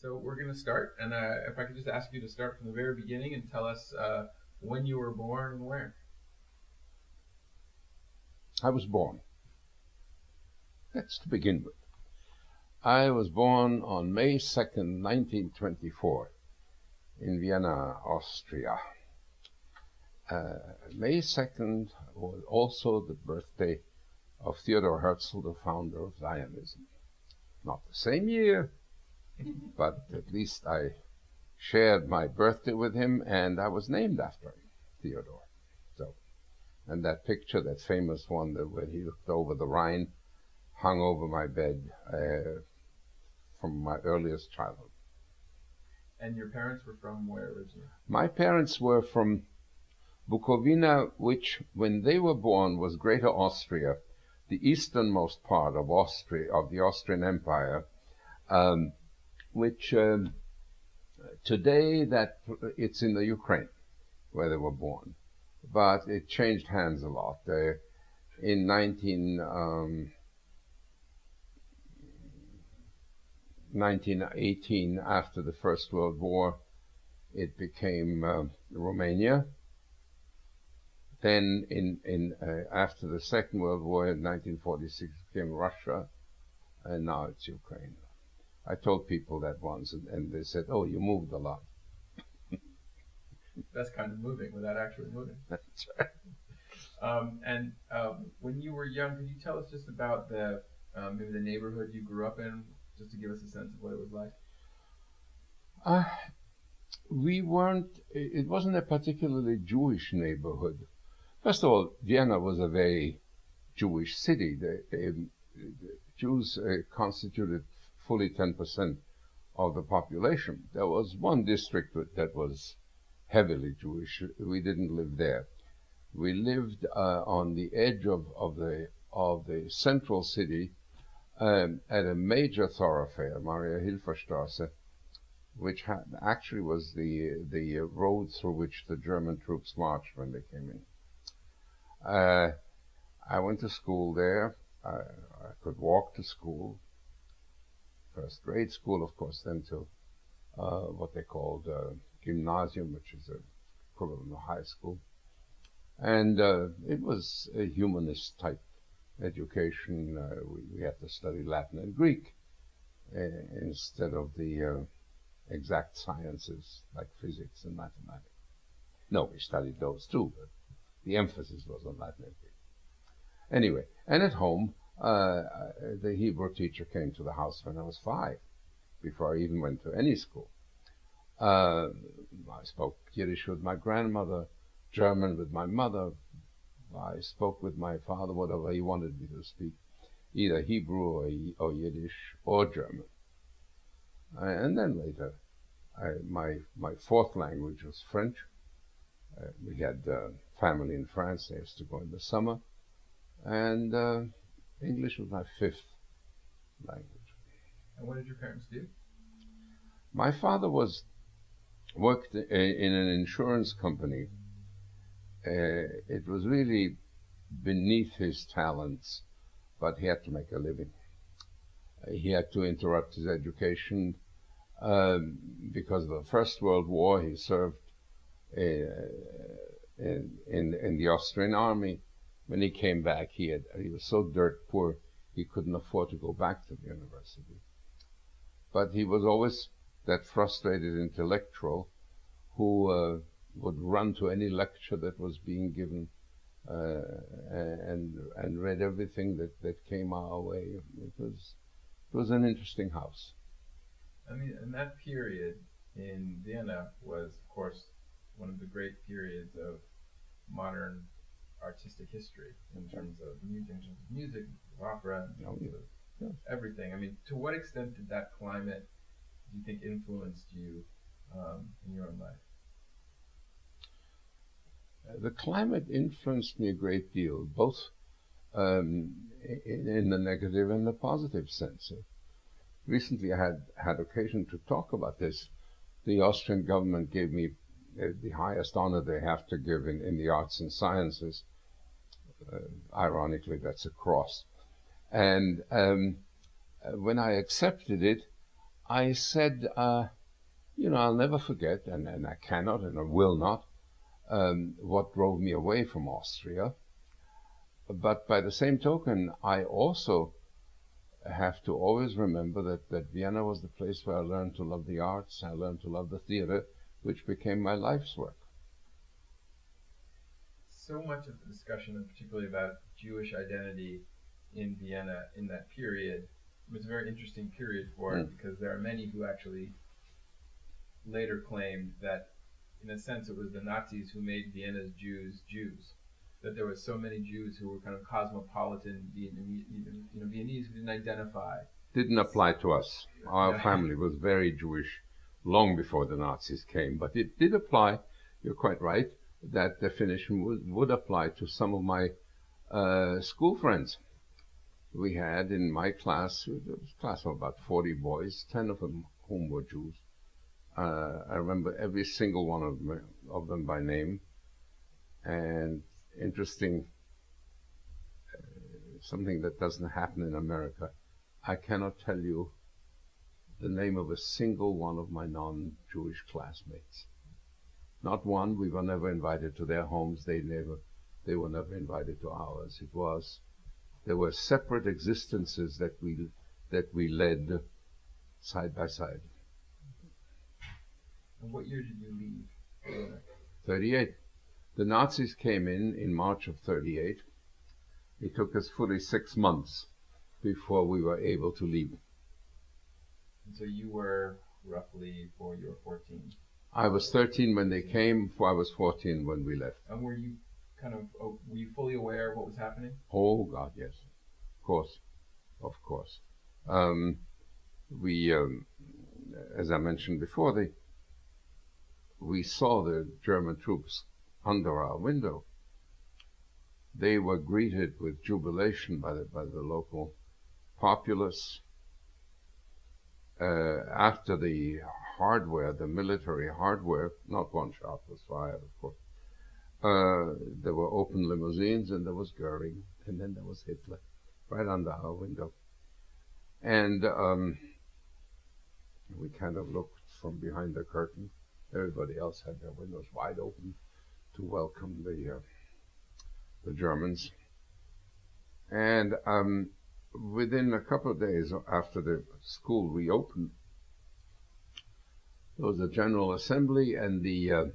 So we're going to start, and if I could just ask you to start from the very beginning and tell us when you were born and where. I was born. That's to begin with. I was born on May 2nd, 1924, in Vienna, Austria. May 2nd was also the birthday of Theodore Herzl, the founder of Zionism. Not the same year, but at least I shared my birthday with him, and I was named after him, Theodore. So, and that picture, that famous one where he looked over the Rhine, hung over my bed from my earliest childhood. And your parents were from where originally? My parents were from Bukovina, which, when they were born, was Greater Austria, the easternmost part of Austria, of the Austrian Empire, which today it's in the Ukraine, where they were born. But it changed hands a lot. In 1918, after the First World War, it became Romania. Then, after the Second World War in 1946, it became Russia, and now it's Ukraine. I told people that once, and they said, "Oh, you moved a lot." That's kind of moving without actually moving. That's right. When you were young, could you tell us just about maybe the neighborhood you grew up in, just to give us a sense of what it was like? It wasn't a particularly Jewish neighborhood. First of all, Vienna was a very Jewish city. The Jews constituted fully 10% of the population. There was one district that was heavily Jewish. We didn't live there. We lived on the edge of the central city at a major thoroughfare, Maria Hilferstrasse, which actually was the road through which the German troops marched when they came in. I went to school there. I could walk to school, first grade school, of course, then to what they called gymnasium, which is the equivalent of high school. And it was a humanist type education. We had to study Latin and Greek instead of the exact sciences like physics and mathematics. No, we studied those too, but the emphasis was on Latin and Greek. Anyway, and at home, the Hebrew teacher came to the house when I was 5, before I even went to any school. I spoke Yiddish with my grandmother, German with my mother. I spoke with my father, whatever he wanted me to speak, either Hebrew or Yiddish or German. And then later, my fourth language was French. We had family in France. I used to go in the summer. And English was my fifth language. And what did your parents do? My father worked in an insurance company. It was really beneath his talents, but he had to make a living. He had to interrupt his education because of the First World War. He served in the Austrian army. When he came back, he was so dirt poor he couldn't afford to go back to the university. But he was always that frustrated intellectual who would run to any lecture that was being given and read everything that came our way. It was an interesting house. I mean, and that period in Vienna was, of course, one of the great periods of modern artistic history in terms of music, opera, everything. I mean, to what extent did that climate, do you think, influenced you in your own life? The climate influenced me a great deal, both in the negative and the positive sense. Recently, I had occasion to talk about this. The Austrian government gave me the highest honor they have to give in the arts and sciences. Ironically, that's a cross. And when I accepted it, I said, I'll never forget, and I cannot and I will not, what drove me away from Austria. But by the same token, I also have to always remember that Vienna was the place where I learned to love the arts, I learned to love the theater, which became my life's work. So much of the discussion, and particularly about Jewish identity in Vienna in that period, was a very interesting period for it because there are many who actually later claimed that, in a sense, it was the Nazis who made Vienna's Jews Jews. That there were so many Jews who were kind of cosmopolitan Viennese who didn't identify. Didn't apply to us. Our family was very Jewish long before the Nazis came, but it did apply. You're quite right. That definition would apply to some of my school friends. We had in my class, it was a class of about 40 boys, 10 of them whom were Jews. I remember every single one of them by name. And interesting, something that doesn't happen in America, I cannot tell you the name of a single one of my non-Jewish classmates. Not one. We were never invited to their homes. They were never invited to ours. There were separate existences that we led side by side. And what year did you leave? 38. The Nazis came in March of 38. It took us fully 6 months before we were able to leave. And so you were roughly 14. I was 13 when they came, I was 14 when we left. And were you fully aware of what was happening? Oh, God, yes. Of course. We, as I mentioned before, we saw the German troops under our window. They were greeted with jubilation by the local populace. After the hardware, the military hardware, not one shot was fired, of course. There were open limousines, and there was Goering, and then there was Hitler, right under our window. And we kind of looked from behind the curtain. Everybody else had their windows wide open to welcome the Germans. And within a couple of days after the school reopened, there was a general assembly, and the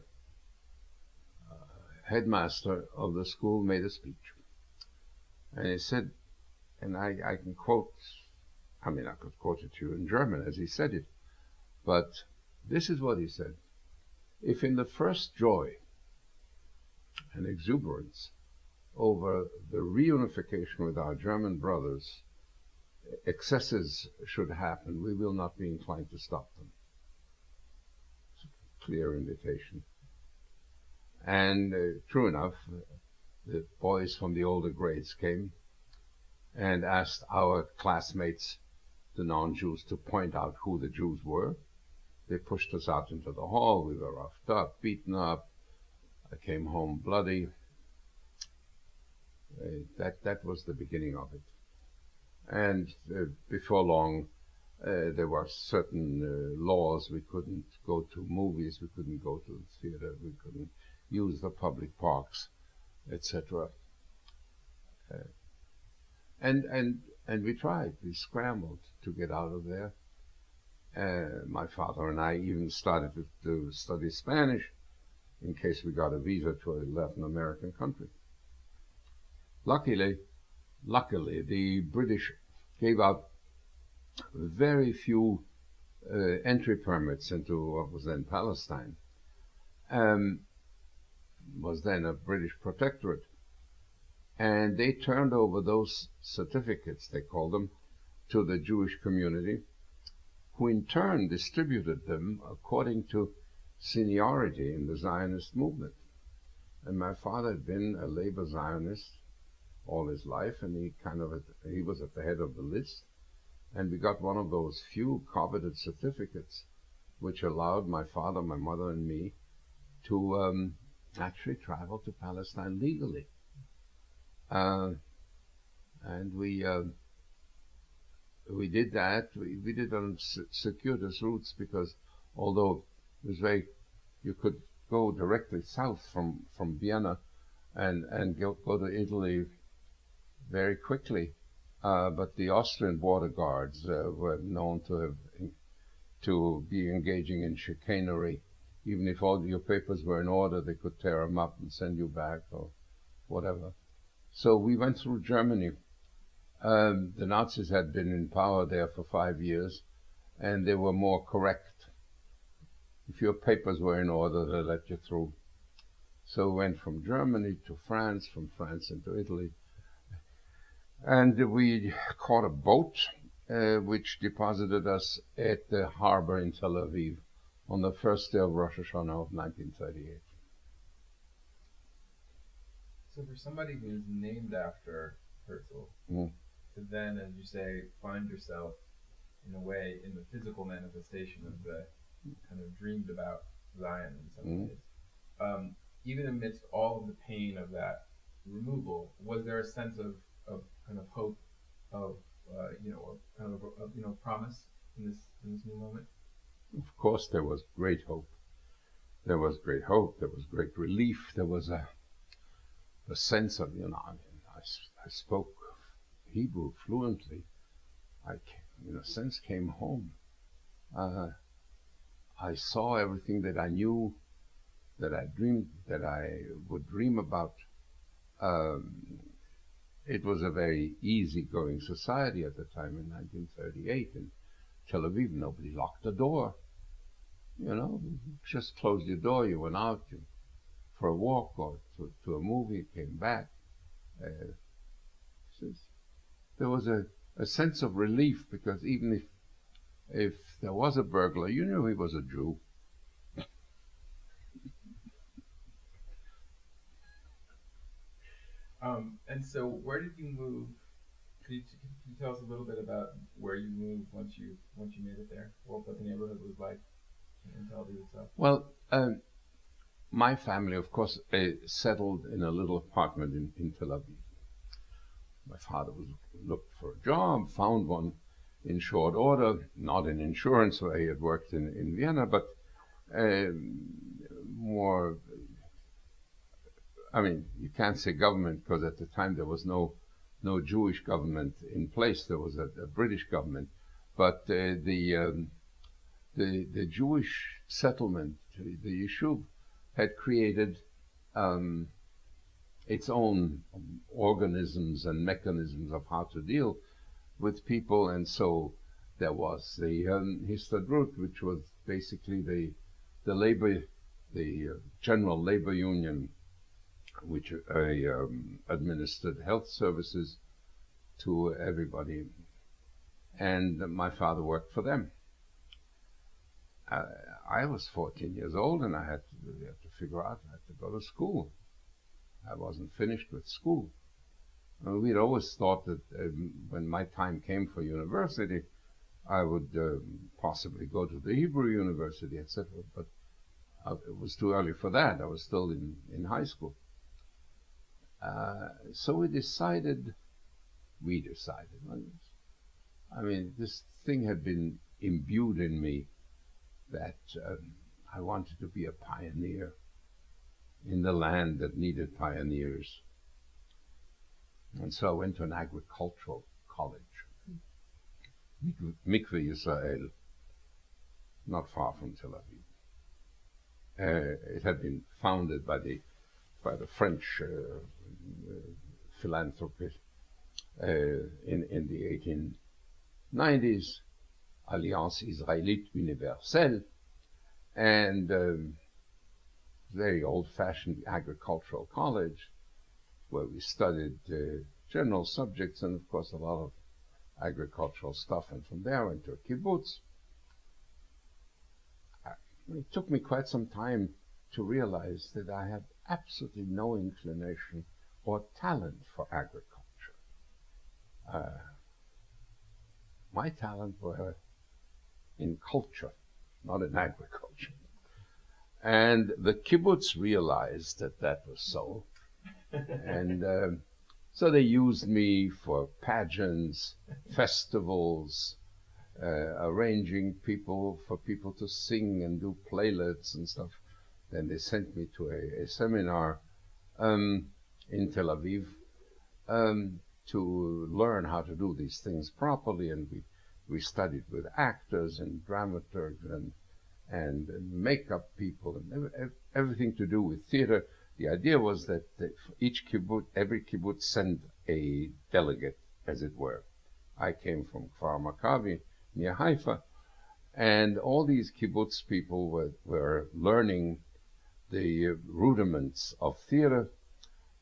headmaster of the school made a speech. And he said, and I can quote, I could quote it to you in German as he said it, but this is what he said. If in the first joy and exuberance over the reunification with our German brothers, excesses should happen, we will not be inclined to stop them. It's a clear invitation. And true enough, the boys from the older grades came and asked our classmates, the non-Jews, to point out who the Jews were. They pushed us out into the hall. We were roughed up, beaten up. I came home bloody. That was the beginning of it. And before long, there were certain laws. We couldn't go to movies, we couldn't go to the theater, we couldn't use the public parks, etc. And we tried. We scrambled to get out of there. My father and I even started to study Spanish in case we got a visa to a Latin American country. Luckily, the British gave out very few entry permits into what was then Palestine. Was then a British protectorate. And they turned over those certificates, they called them, to the Jewish community, who in turn distributed them according to seniority in the Zionist movement. And my father had been a labor Zionist all his life, and he was at the head of the list. And we got one of those few coveted certificates which allowed my father, my mother, and me to actually travel to Palestine legally. And we we did that. We did on circuitous routes because although it was you could go directly south from Vienna and go to Italy very quickly. But the Austrian border guards were known to be engaging in chicanery. Even if all your papers were in order, they could tear them up and send you back or whatever. So we went through Germany. The Nazis had been in power there for 5 years, and they were more correct. If your papers were in order, they let you through. So we went from Germany to France, from France into Italy. And we caught a boat which deposited us at the harbor in Tel Aviv on the first day of Rosh Hashanah of 1938. So for somebody who's named after Herzl, to then, as you say, find yourself in a way in the physical manifestation of the kind of dreamed about Zion in some ways, even amidst all of the pain of that removal, was there a sense of kind of hope, of kind of promise in this new moment? Of course, there was great hope. There was great hope. There was great relief. There was a sense of, I spoke Hebrew fluently. I, in a sense, came home. I saw everything that I knew, that I dreamed, that I would dream about. It was a very easygoing society at the time in 1938 in Tel Aviv. Nobody locked the door. Just closed your door. You went out for a walk or to a movie, came back. There was a sense of relief because even if there was a burglar, you knew he was a Jew. And so, where did you move? Can you tell us a little bit about where you moved once you made it there? What the neighborhood was like in Tel Aviv itself? Well, my family, of course, settled in a little apartment in Tel Aviv. My father looked for a job, found one in short order, not in insurance where he had worked in Vienna, but more. I mean, you can't say government because at the time there was no Jewish government in place. There was a British government, but the Jewish settlement, the Yishuv, had created its own organisms and mechanisms of how to deal with people, and so there was the Histadrut, which was basically the labor, the general labor union, which administered health services to everybody, and my father worked for them. I was 14 years old, and I had to figure out, I had to go to school. I wasn't finished with school. We'd always thought that when my time came for university, I would possibly go to the Hebrew University, etc. But it was too early for that. I was still in high school. So we decided, I mean, this thing had been imbued in me that I wanted to be a pioneer in the land that needed pioneers. And so I went to an agricultural college, Mikveh Yisrael, not far from Tel Aviv. It had been founded by the French philanthropist in the 1890s, Alliance Israélite Universelle, and very old-fashioned agricultural college where we studied general subjects and, of course, a lot of agricultural stuff. And from there I went to a kibbutz. It took me quite some time to realize that I had absolutely no inclination or talent for agriculture. My talent were in culture, not in agriculture. And the kibbutz realized that was so. And So they used me for pageants, festivals, arranging for people to sing and do playlets and stuff. Then they sent me to a seminar um, in Tel Aviv to learn how to do these things properly, and we studied with actors and dramaturgs and makeup people and everything to do with theater. The idea was that every kibbutz sent a delegate, as it were. I came from Kfar Maccabi near Haifa, and all these kibbutz people were learning the rudiments of theater,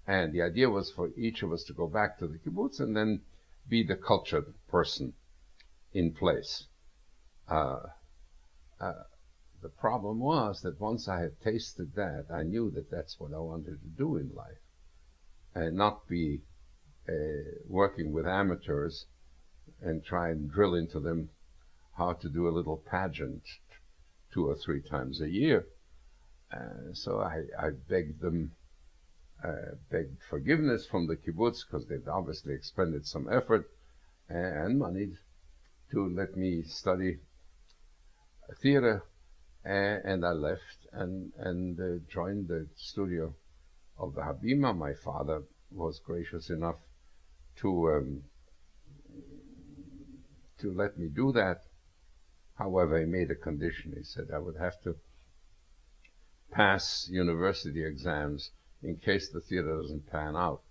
and the idea was for each of us to go back to the kibbutz and then be the cultured person in place. Uh, uh, the problem was that once I had tasted that, I knew that that's what I wanted to do in life, and not be working with amateurs and try and drill into them how to do a little pageant 2 or 3 times a year. So I begged them, begged forgiveness from the kibbutz, because they'd obviously expended some effort and money to let me study theater, and I left and joined the studio of the Habima. My father was gracious enough to let me do that. However, he made a condition. He said I would have to pass university exams in case the theater doesn't pan out.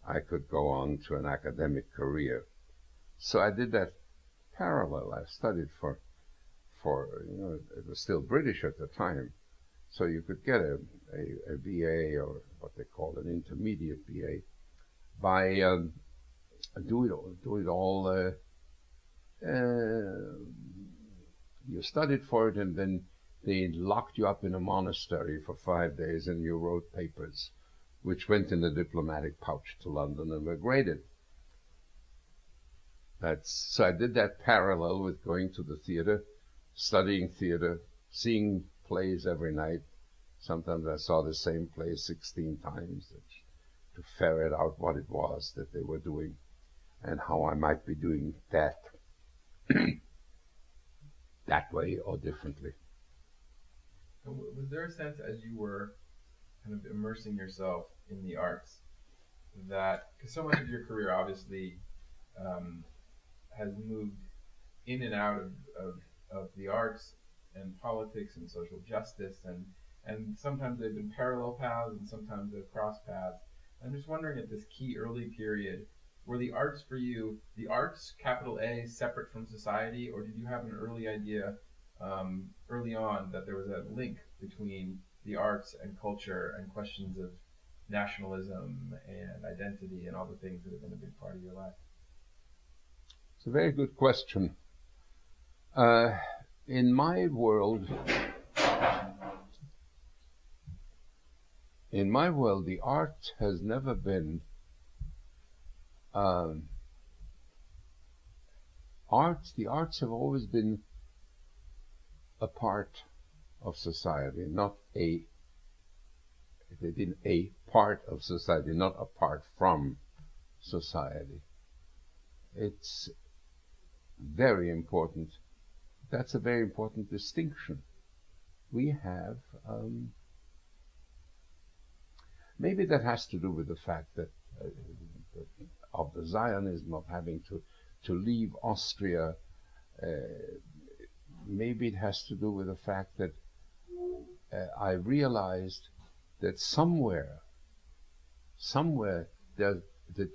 I could go on to an academic career. So I did that parallel. I studied for it was still British at the time, so you could get a BA, or what they call an intermediate BA, by do it all. You studied for it, and then they locked you up in a monastery for 5 days, and you wrote papers, which went in the diplomatic pouch to London and were graded. So I did that parallel with going to the theater, studying theater, seeing plays every night. Sometimes I saw the same play 16 times to ferret out what it was that they were doing and how I might be doing that that way or differently. And was there a sense, as you were kind of immersing yourself in the arts, that, because so much of your career obviously has moved in and out of the arts and politics and social justice, and sometimes they've been parallel paths and sometimes they've crossed paths. I'm just wondering, at this key early period, were the arts for you, the arts, capital A, separate from society, or did you have an early idea early on that there was a link between the arts and culture and questions of nationalism and identity and all the things that have been a big part of your life? It's a very good question. In my world, the art has never been the arts have always been a part of society, they've been a part of society, not apart from society. It's very important. That's a very important distinction. We have, maybe that has to do with the fact that of the Zionism, of having to leave Austria. Maybe it has to do with the fact that I realized that somewhere the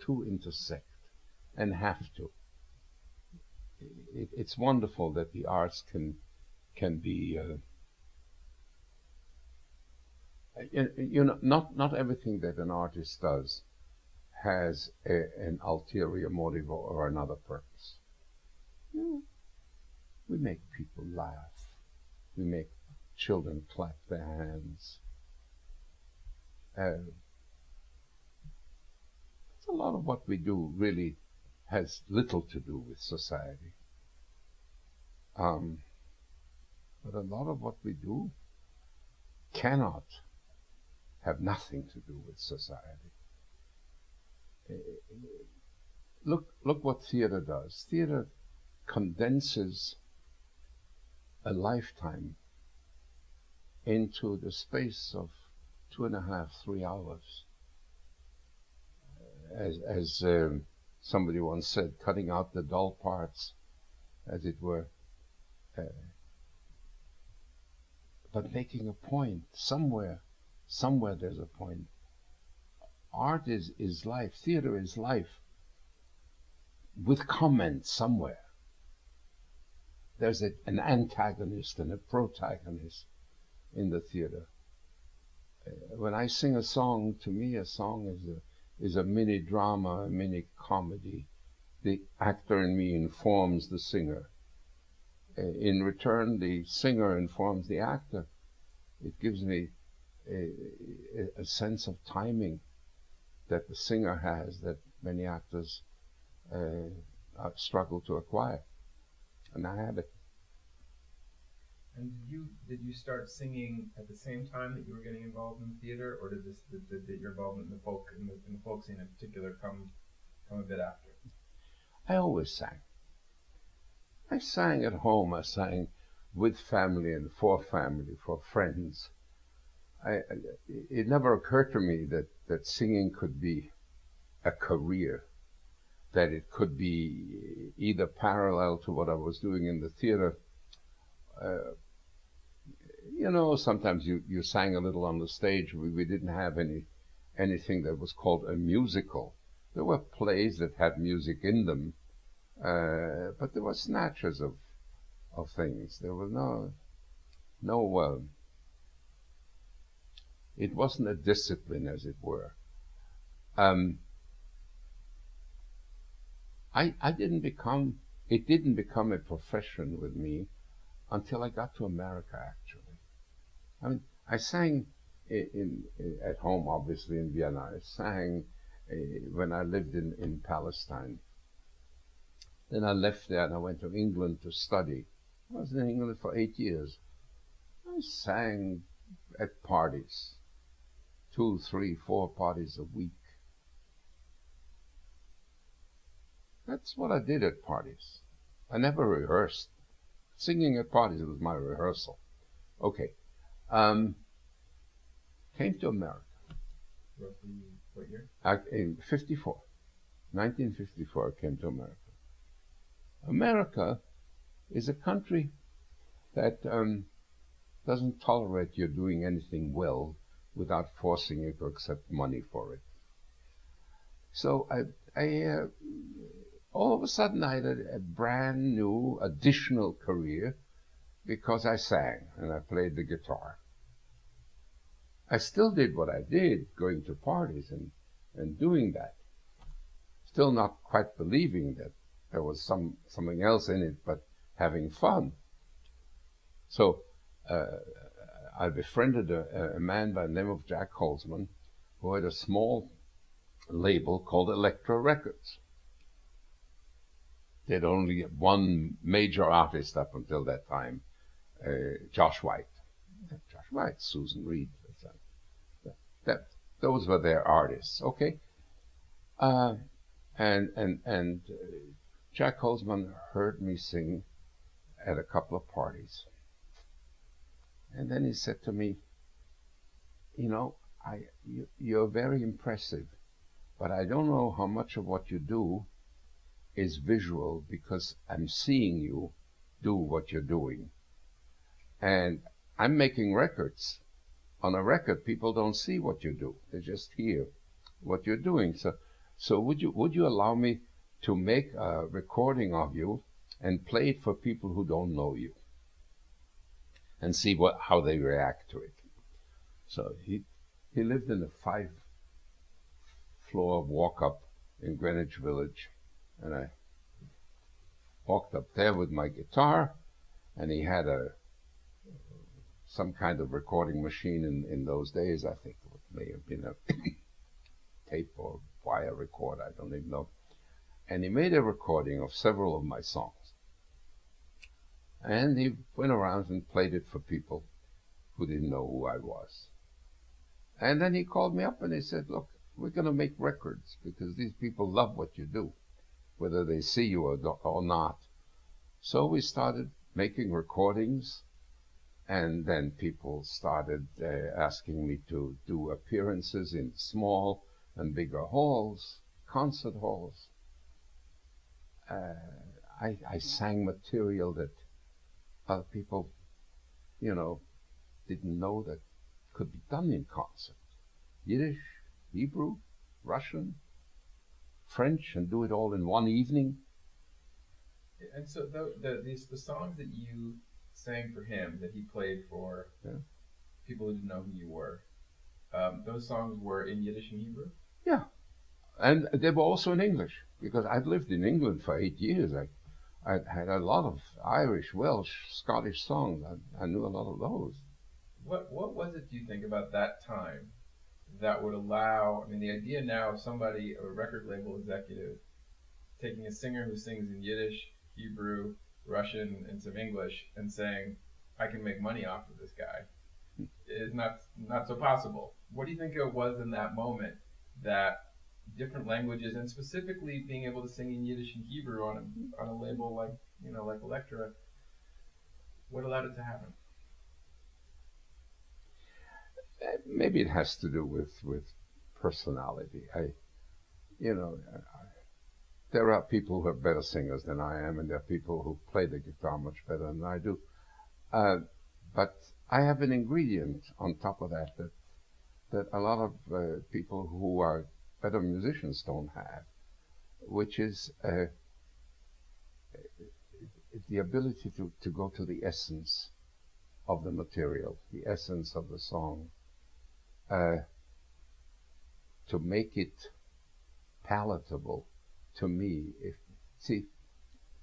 two intersect and have to. It's wonderful that the arts can be, not everything that an artist does has an ulterior motive or another purpose. We make people laugh. We make children clap their hands. A lot of what we do really has little to do with society. But a lot of what we do cannot have nothing to do with society. Look what theater does. Theater condenses a lifetime into the space of 2.5, 3 hours. As somebody once said, cutting out the dull parts, as it were, but making a point somewhere. Somewhere there's a point. Art is life. Theater is life with comment somewhere. There's an antagonist and a protagonist in the theater. When I sing a song, to me a song is a mini drama, a mini comedy. The actor in me informs the singer. In return, the singer informs the actor. It gives me a sense of timing that the singer has that many actors struggle to acquire. And I have it. And did you start singing at the same time that you were getting involved in theater, or did your involvement in the folk scene in particular come a bit after? I always sang. I sang at home. I sang with family and for family, for friends. It never occurred to me that singing could be a career, that it could be either parallel to what I was doing in the theater. Sometimes you sang a little on the stage. We didn't have anything that was called a musical. There were plays that had music in them, but there were snatches of things. There was no it wasn't a discipline, as it were. It didn't become a profession with me until I got to America, actually. I mean, I sang at home, obviously, in Vienna. I sang when I lived in Palestine. Then I left there and I went to England to study. I was in England for 8 years. I sang at parties, 2, 3, 4 parties a week. That's what I did at parties. I never rehearsed. Singing at parties was my rehearsal. Okay. Came to America. Roughly what year? In 1954, I came to America. America is a country that doesn't tolerate you doing anything well without forcing you to accept money for it. So I all of a sudden I had a brand new additional career because I sang and I played the guitar. I still did what I did, going to parties and doing that. Still not quite believing that there was something else in it, but having fun. So I befriended a man by the name of Jack Holzman, who had a small label called Elektra Records. They had only one major artist up until that time, Josh White. Susan Reed. Those were their artists, okay? And Jack Holzman heard me sing at a couple of parties. And then he said to me, you're very impressive, but I don't know how much of what you do is visual because I'm seeing you do what you're doing. And I'm making records. On a record, people don't see what you do. They just hear what you're doing. So would you allow me to make a recording of you and play it for people who don't know you and see how they react to it? So he lived in a 5-floor walk-up in Greenwich Village, and I walked up there with my guitar, and he had some kind of recording machine in those days. I think it may have been a tape or wire recorder, I don't even know. And he made a recording of several of my songs. And he went around and played it for people who didn't know who I was. And then he called me up and he said, look, we're going to make records because these people love what you do, whether they see you or not. So we started making recordings, and then people started asking me to do appearances in small and bigger halls, concert halls. I sang material that other people, didn't know that could be done in concert. Yiddish, Hebrew, Russian, French, and do it all in one evening. And so the songs that you sang for him, that he played for people who didn't know who you were, those songs were in Yiddish and Hebrew? Yeah, and they were also in English, because I'd lived in England for 8 years. I had a lot of Irish, Welsh, Scottish songs. I knew a lot of those. What was it, do you think, about that time that would allow, I mean, the idea now of somebody, a record label executive, taking a singer who sings in Yiddish, Hebrew, Russian, and some English, and saying, I can make money off of this guy, is not so possible. What do you think it was in that moment that different languages, and specifically being able to sing in Yiddish and Hebrew on a label like Elektra, what allowed it to happen? Maybe it has to do with personality. There are people who are better singers than I am, and there are people who play the guitar much better than I do. But I have an ingredient on top of that a lot of people who are better musicians don't have, which is the ability to go to the essence of the material, the essence of the song, to make it palatable to me. See,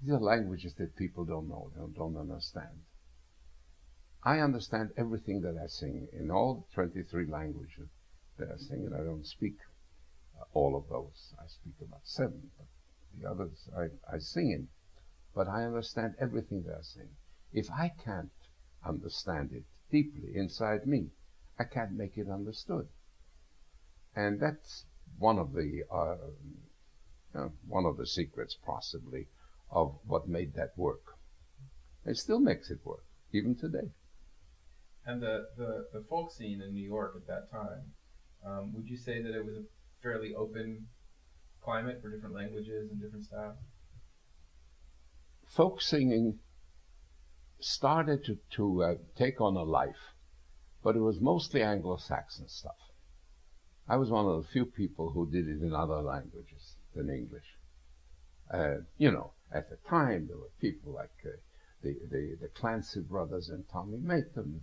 these are languages that people don't know, don't understand. I understand everything that I sing in all 23 languages that I sing, and I don't speak all of those. I speak about 7, but the others I sing in. But I understand everything that I sing. If I can't understand it deeply inside me, I can't make it understood. And that's one of the secrets, possibly, of what made that work. It still makes it work, even today. And the folk scene in New York at that time, would you say that it was a fairly open climate for different languages and different styles? Folk singing started to take on a life, but it was mostly Anglo-Saxon stuff. I was one of the few people who did it in other languages than English. At the time, there were people like the Clancy brothers and Tommy Matham.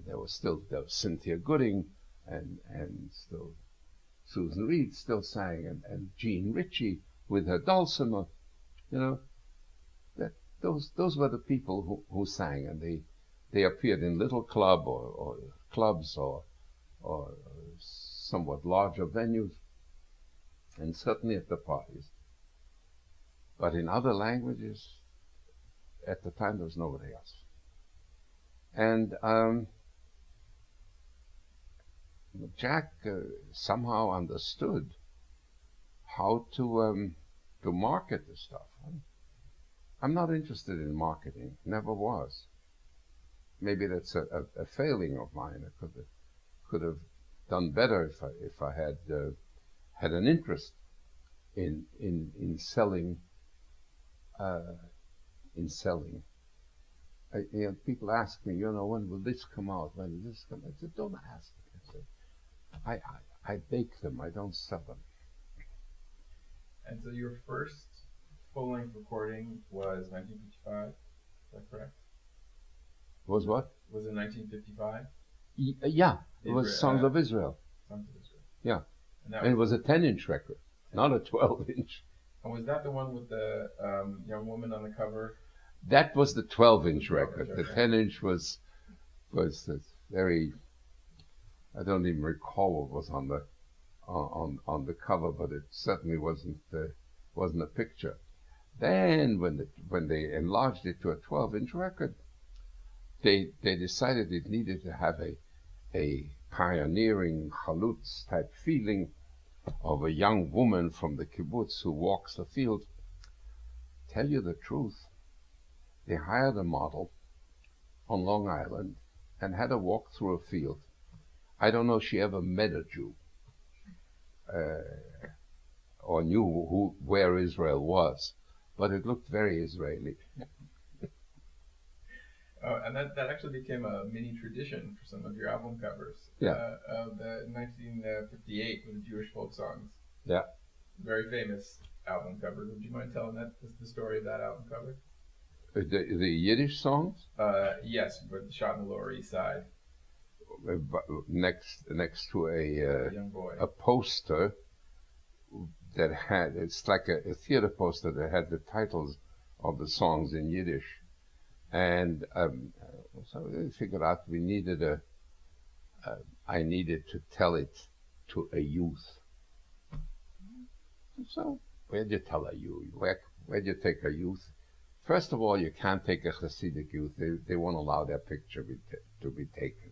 There was Cynthia Gooding and still Susan Reed still sang, and Jean Ritchie with her dulcimer. Those were the people who sang, and they appeared in little clubs or somewhat larger venues, and certainly at the parties. But in other languages, at the time, there was nobody else. And Jack somehow understood how to market the stuff. I'm not interested in marketing, never was. Maybe that's a failing of mine. I could have done better if I had an interest in selling. People ask me, when will this come out? When will this come out? I said, don't ask me. I bake them. I don't sell them. And so your first full-length recording was 1955. Is that correct? Was what? Was it 1955? Yeah, it was Songs of Israel. Songs of Israel. Yeah, and it was a 10-inch record, not a 12-inch. And was that the one with the young woman on the cover? That was the 12-inch record. The 10-inch was very. I don't even recall what was on the cover, but it certainly wasn't a picture. Then when they enlarged it to a 12-inch record, they decided it needed to have a pioneering chalutz type feeling, of a young woman from the kibbutz who walks the field. Tell you the truth, they hired a model on Long Island and had her walk through a field. I don't know if she ever met a Jew or knew where Israel was, but it looked very Israeli. And that actually became a mini tradition for some of your album covers. Yeah. The 1958 with the Jewish folk songs. Yeah. Very famous album cover. Would you mind telling the story of that album cover? The Yiddish songs? Yes, but shot in the Lower East Side. Next to A young boy. a poster that had, it's like a theater poster that had the titles of the songs in Yiddish. And so we figured out we needed I needed to tell it to a youth. So where'd you tell a youth? Where'd you take a youth? First of all, you can't take a Hasidic youth. They won't allow their picture to be taken.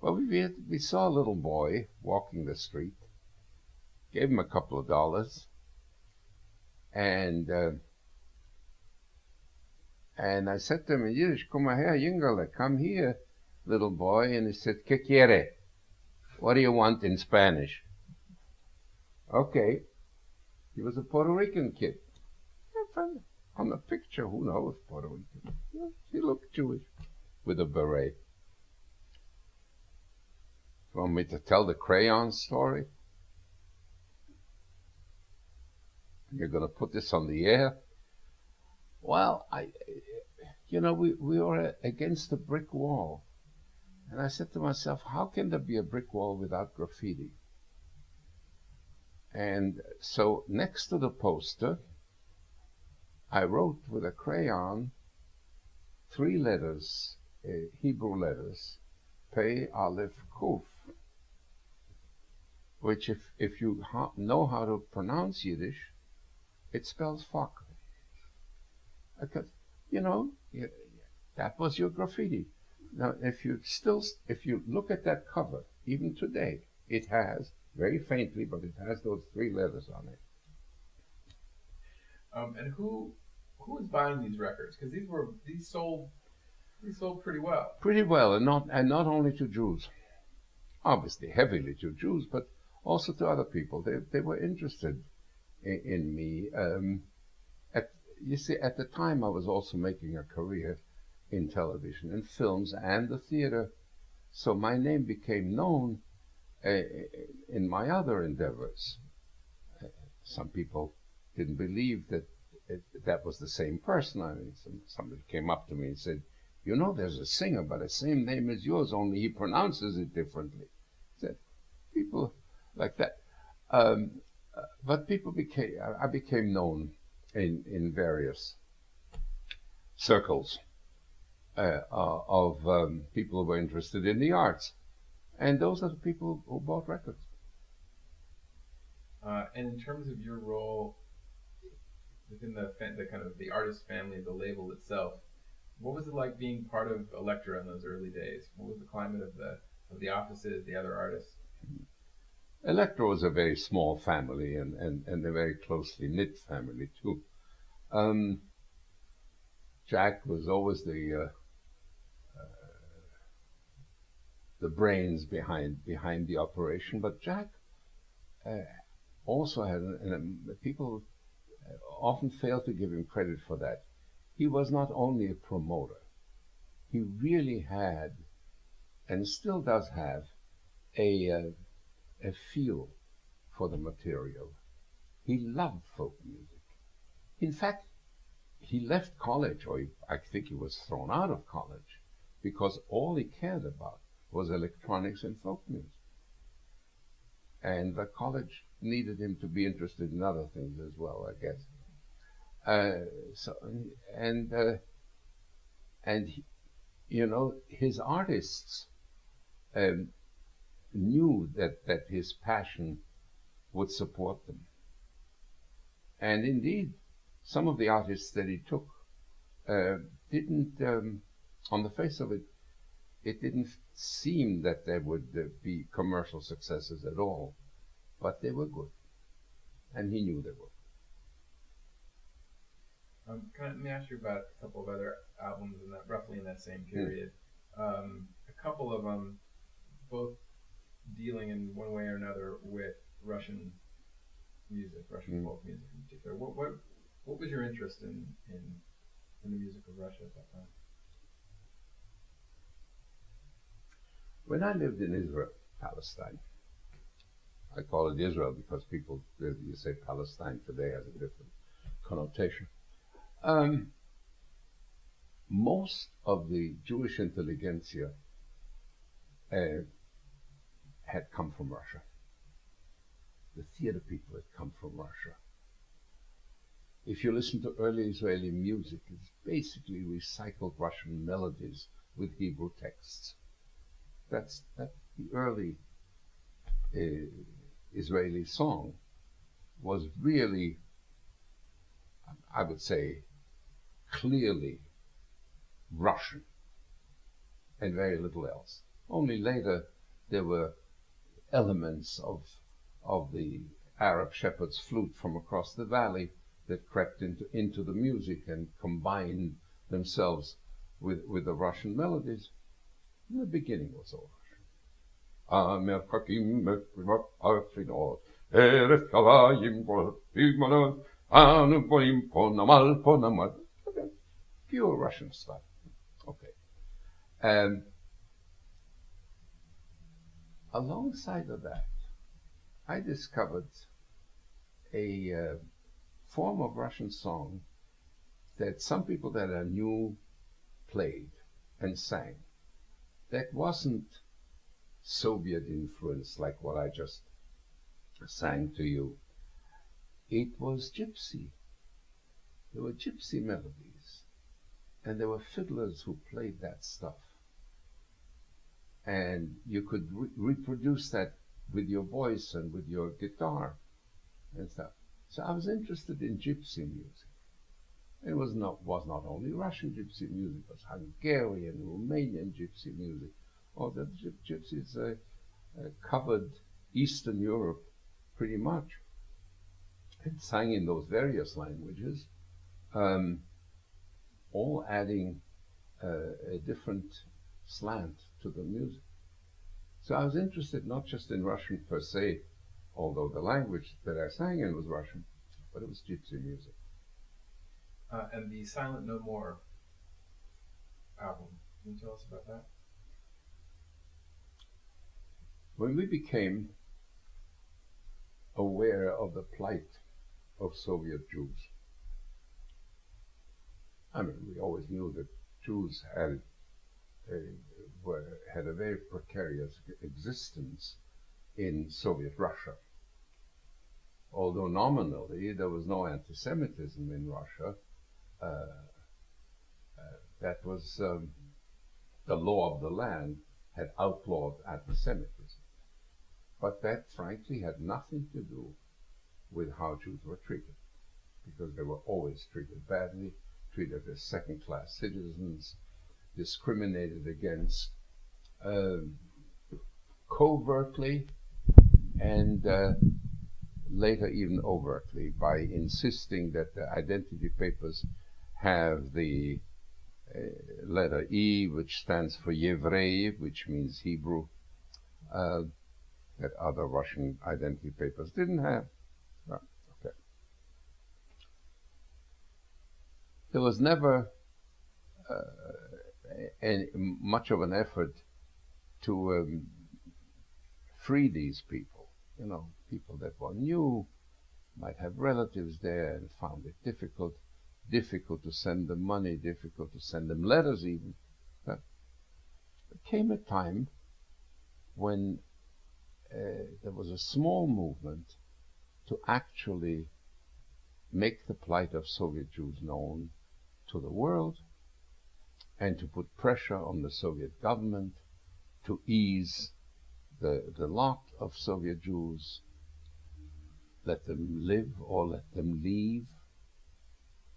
Well, we saw a little boy walking the street, gave him a couple of dollars, and I said to him in Yiddish, "Komm mal her, Jüngerle, come here, little boy." And he said, "¿Qué quiere?" What do you want in Spanish? Okay. He was a Puerto Rican kid. On the picture, who knows, Puerto Rican. He looked Jewish with a beret. You want me to tell the crayon story? You're going to put this on the air? Well, we were against a brick wall. And I said to myself, how can there be a brick wall without graffiti? And so next to the poster, I wrote with a crayon 3 letters, Hebrew letters, Pei, Aleph, Kuf, which if you know how to pronounce Yiddish, it spells fuck. Because, that was your graffiti. Now, if you look at that cover, even today, it has, very faintly, but it has those 3 letters on it. And who was buying these records? Because these sold pretty well. Pretty well, and not only to Jews. Obviously, heavily to Jews, but also to other people. They were interested in me. You see, at the time, I was also making a career in television and films and the theater, so my name became known in my other endeavors. Some people didn't believe that was the same person. I mean, somebody came up to me and said, there's a singer by the same name as yours, only he pronounces it differently. I said, people like that. But I became known in various circles of people who were interested in the arts. And those are the people who bought records. And in terms of your role within the kind of the artist family, the label itself, what was it like being part of Elektra in those early days? What was the climate of the offices, the other artists? Elektra was a very small family and a very closely knit family too. Jack was always the brains behind the operation, but Jack also had, people often fail to give him credit for that. He was not only a promoter, he really had, and still does have, a feel for the material. He loved folk music. In fact, he left college, I think he was thrown out of college, because all he cared about was electronics and folk music. And the college needed him to be interested in other things as well, I guess. His artists knew that his passion would support them. And indeed, some of the artists that he took didn't, on the face of it, it didn't seem that there would be commercial successes at all. but they were good, and he knew they were. Let me ask you about a couple of other albums in that roughly in that same period. A couple of them, both dealing in one way or another with Russian music, Russian folk music in particular. What was your interest in the music of Russia at that time? When I lived in Israel, Palestine, I call it Israel because people, you say Palestine today, has a different connotation. Most of the Jewish intelligentsia had come from Russia. The theater people had come from Russia. If you listen to early Israeli music, it's basically recycled Russian melodies with Hebrew texts. That's the early Israeli song was really, I would say, clearly Russian and very little else. Only later there were elements of the Arab shepherd's flute from across the valley that crept into the music and combined themselves with the Russian melodies. In the beginning was all Russian. Pure Russian stuff. Okay. And alongside of that, I discovered a form of Russian song that some people that I knew played and sang that wasn't Soviet influence like what I just sang to you. It was gypsy. There were gypsy melodies, and there were fiddlers who played that stuff. And you could reproduce that with your voice and with your guitar and stuff. So I was interested in gypsy music. It was not only Russian gypsy music, it was Hungarian, Romanian gypsy music. All the gypsies covered Eastern Europe pretty much and sang in those various languages, all adding a different slant to the music. So I was interested not just in Russian per se, although the language that I sang in was Russian, but it was gypsy music. And the Silent No More album, can you tell us about that? When we became aware of the plight of Soviet Jews, I mean, we always knew that Jews had a very precarious existence in Soviet Russia. Although nominally there was no anti-Semitism in Russia, that was the law of the land had outlawed anti-Semitism. But that frankly had nothing to do with how Jews were treated, because they were always treated badly, treated as second-class citizens, discriminated against covertly and later even overtly by insisting that the identity papers have the letter E, which stands for Yevrei, which means Hebrew, that other Russian identity papers didn't have. Oh, okay. There was never much of an effort to free these people. You know, people that one knew might have relatives there and found it difficult to send them money, difficult to send them letters even. But there came a time when there was a small movement to actually make the plight of Soviet Jews known to the world and to put pressure on the Soviet government to ease the lot of Soviet Jews, let them live or let them leave,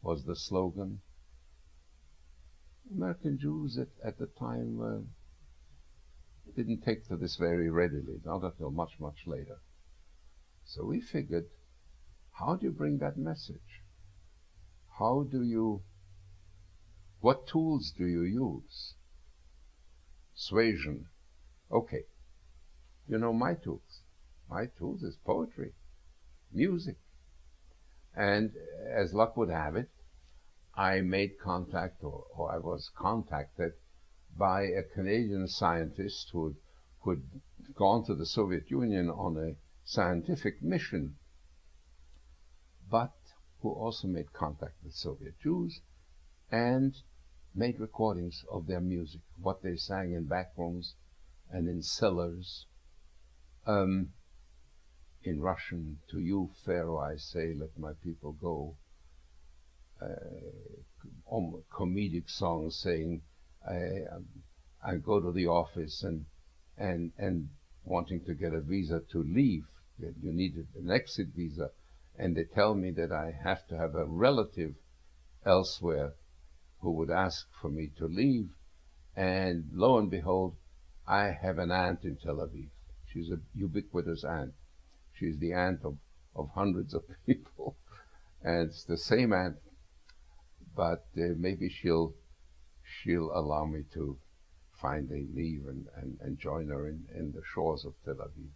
was the slogan. American Jews at the time didn't take to this very readily, not until much, much later. So we figured, how do you bring that message? How do you, what tools do you use? Suasion. Okay, you know my tools. My tools is poetry, music. And as luck would have it, I made contact, or I was contacted by a Canadian scientist who'd gone to the Soviet Union on a scientific mission, but who also made contact with Soviet Jews and made recordings of their music, what they sang in back rooms and in cellars. In Russian, to you, Pharaoh, I say, let my people go. Comedic songs saying, I go to the office and wanting to get a visa to leave. You need an exit visa. And they tell me that I have to have a relative elsewhere who would ask for me to leave. And lo and behold, I have an aunt in Tel Aviv. She's a ubiquitous aunt. She's the aunt of hundreds of people. And it's the same aunt, but maybe she'll allow me to find a leave and join her in the shores of Tel Aviv,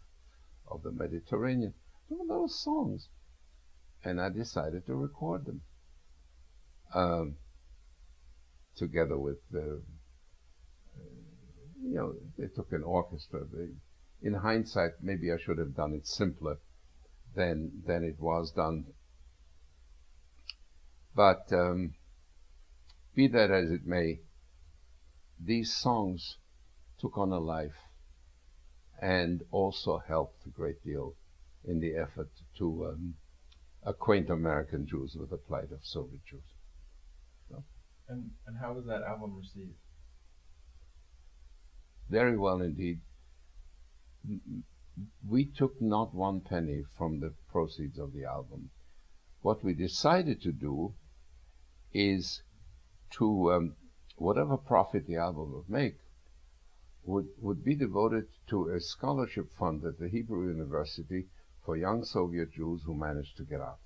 of the Mediterranean. There were those songs. And I decided to record them together with they took an orchestra. In hindsight, maybe I should have done it simpler than it was done. But be that as it may, these songs took on a life and also helped a great deal in the effort to acquaint American Jews with the plight of Soviet Jews. So, and how was that album received? Very well indeed. We took not one penny from the proceeds of the album. What we decided to do is to, whatever profit the album would make, would be devoted to a scholarship fund at the Hebrew University for young Soviet Jews who managed to get out.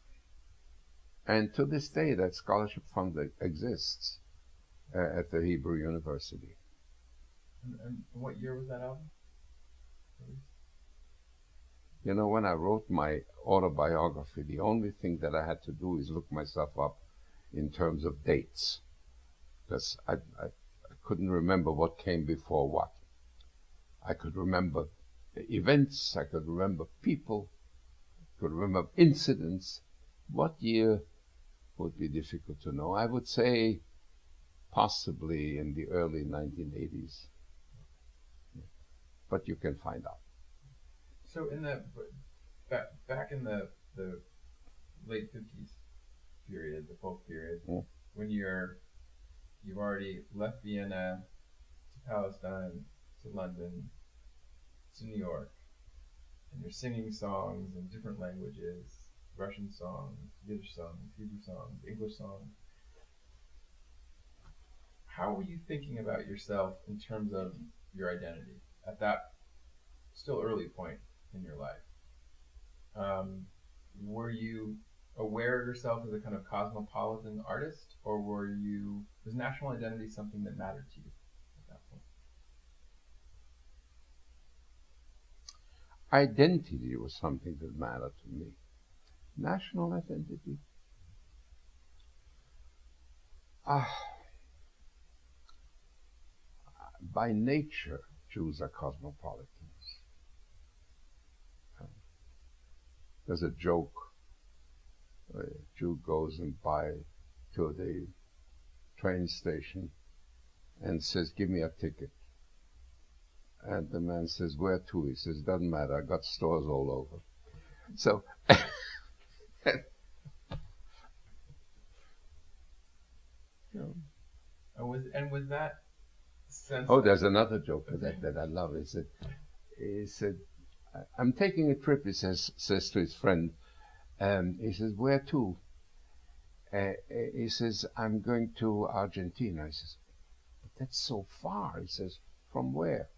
And to this day, that scholarship fund exists at the Hebrew University. And what year was that album released? You know, when I wrote my autobiography, the only thing that I had to do is look myself up in terms of dates, because I couldn't remember what came before what. I could remember events, I could remember people, I could remember incidents. What year would be difficult to know. I would say possibly in the early 1980s, but you can find out. So in the back in the late 50s period, the folk period, when you've already left Vienna to Palestine to London to New York, and you're singing songs in different languages, Russian songs, Yiddish songs, Hebrew songs, English songs. How were you thinking about yourself in terms of your identity at that still early point in your life? Were you aware of yourself as a kind of cosmopolitan artist, or was national identity something that mattered to you at that point? Identity was something that mattered to me. National identity? By nature, Jews are cosmopolitans. There's a joke. A Jew goes and to the train station and says, "Give me a ticket." And the man says, "Where to?" He says, "Doesn't matter, I got stores all over." So, And was that sense? oh, there's another joke that I love. He said, "I'm taking a trip," he says to his friend. He says, "Where to?" He says, "I'm going to Argentina." He says, "But that's so far." He says, "From where?"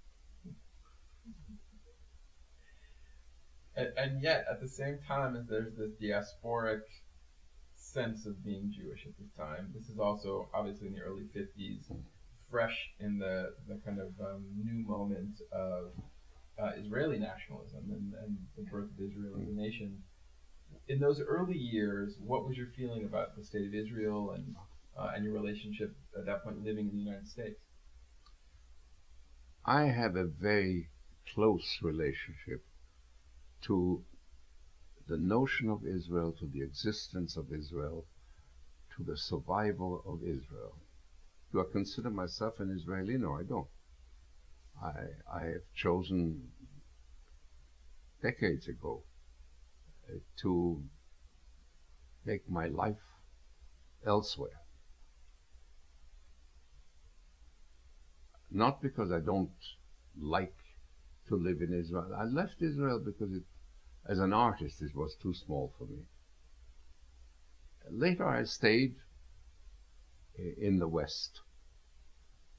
And yet, at the same time as there's this diasporic sense of being Jewish at this time, this is also obviously in the early 50s, fresh in the kind of new moment of Israeli nationalism and the birth of Israel as a nation. In those early years, what was your feeling about the state of Israel and your relationship at that point living in the United States? I have a very close relationship to the notion of Israel, to the existence of Israel, to the survival of Israel. Do I consider myself an Israeli? No, I don't. I have chosen decades ago to make my life elsewhere. Not because I don't like to live in Israel. I left Israel because as an artist, it was too small for me. Later, I stayed in the West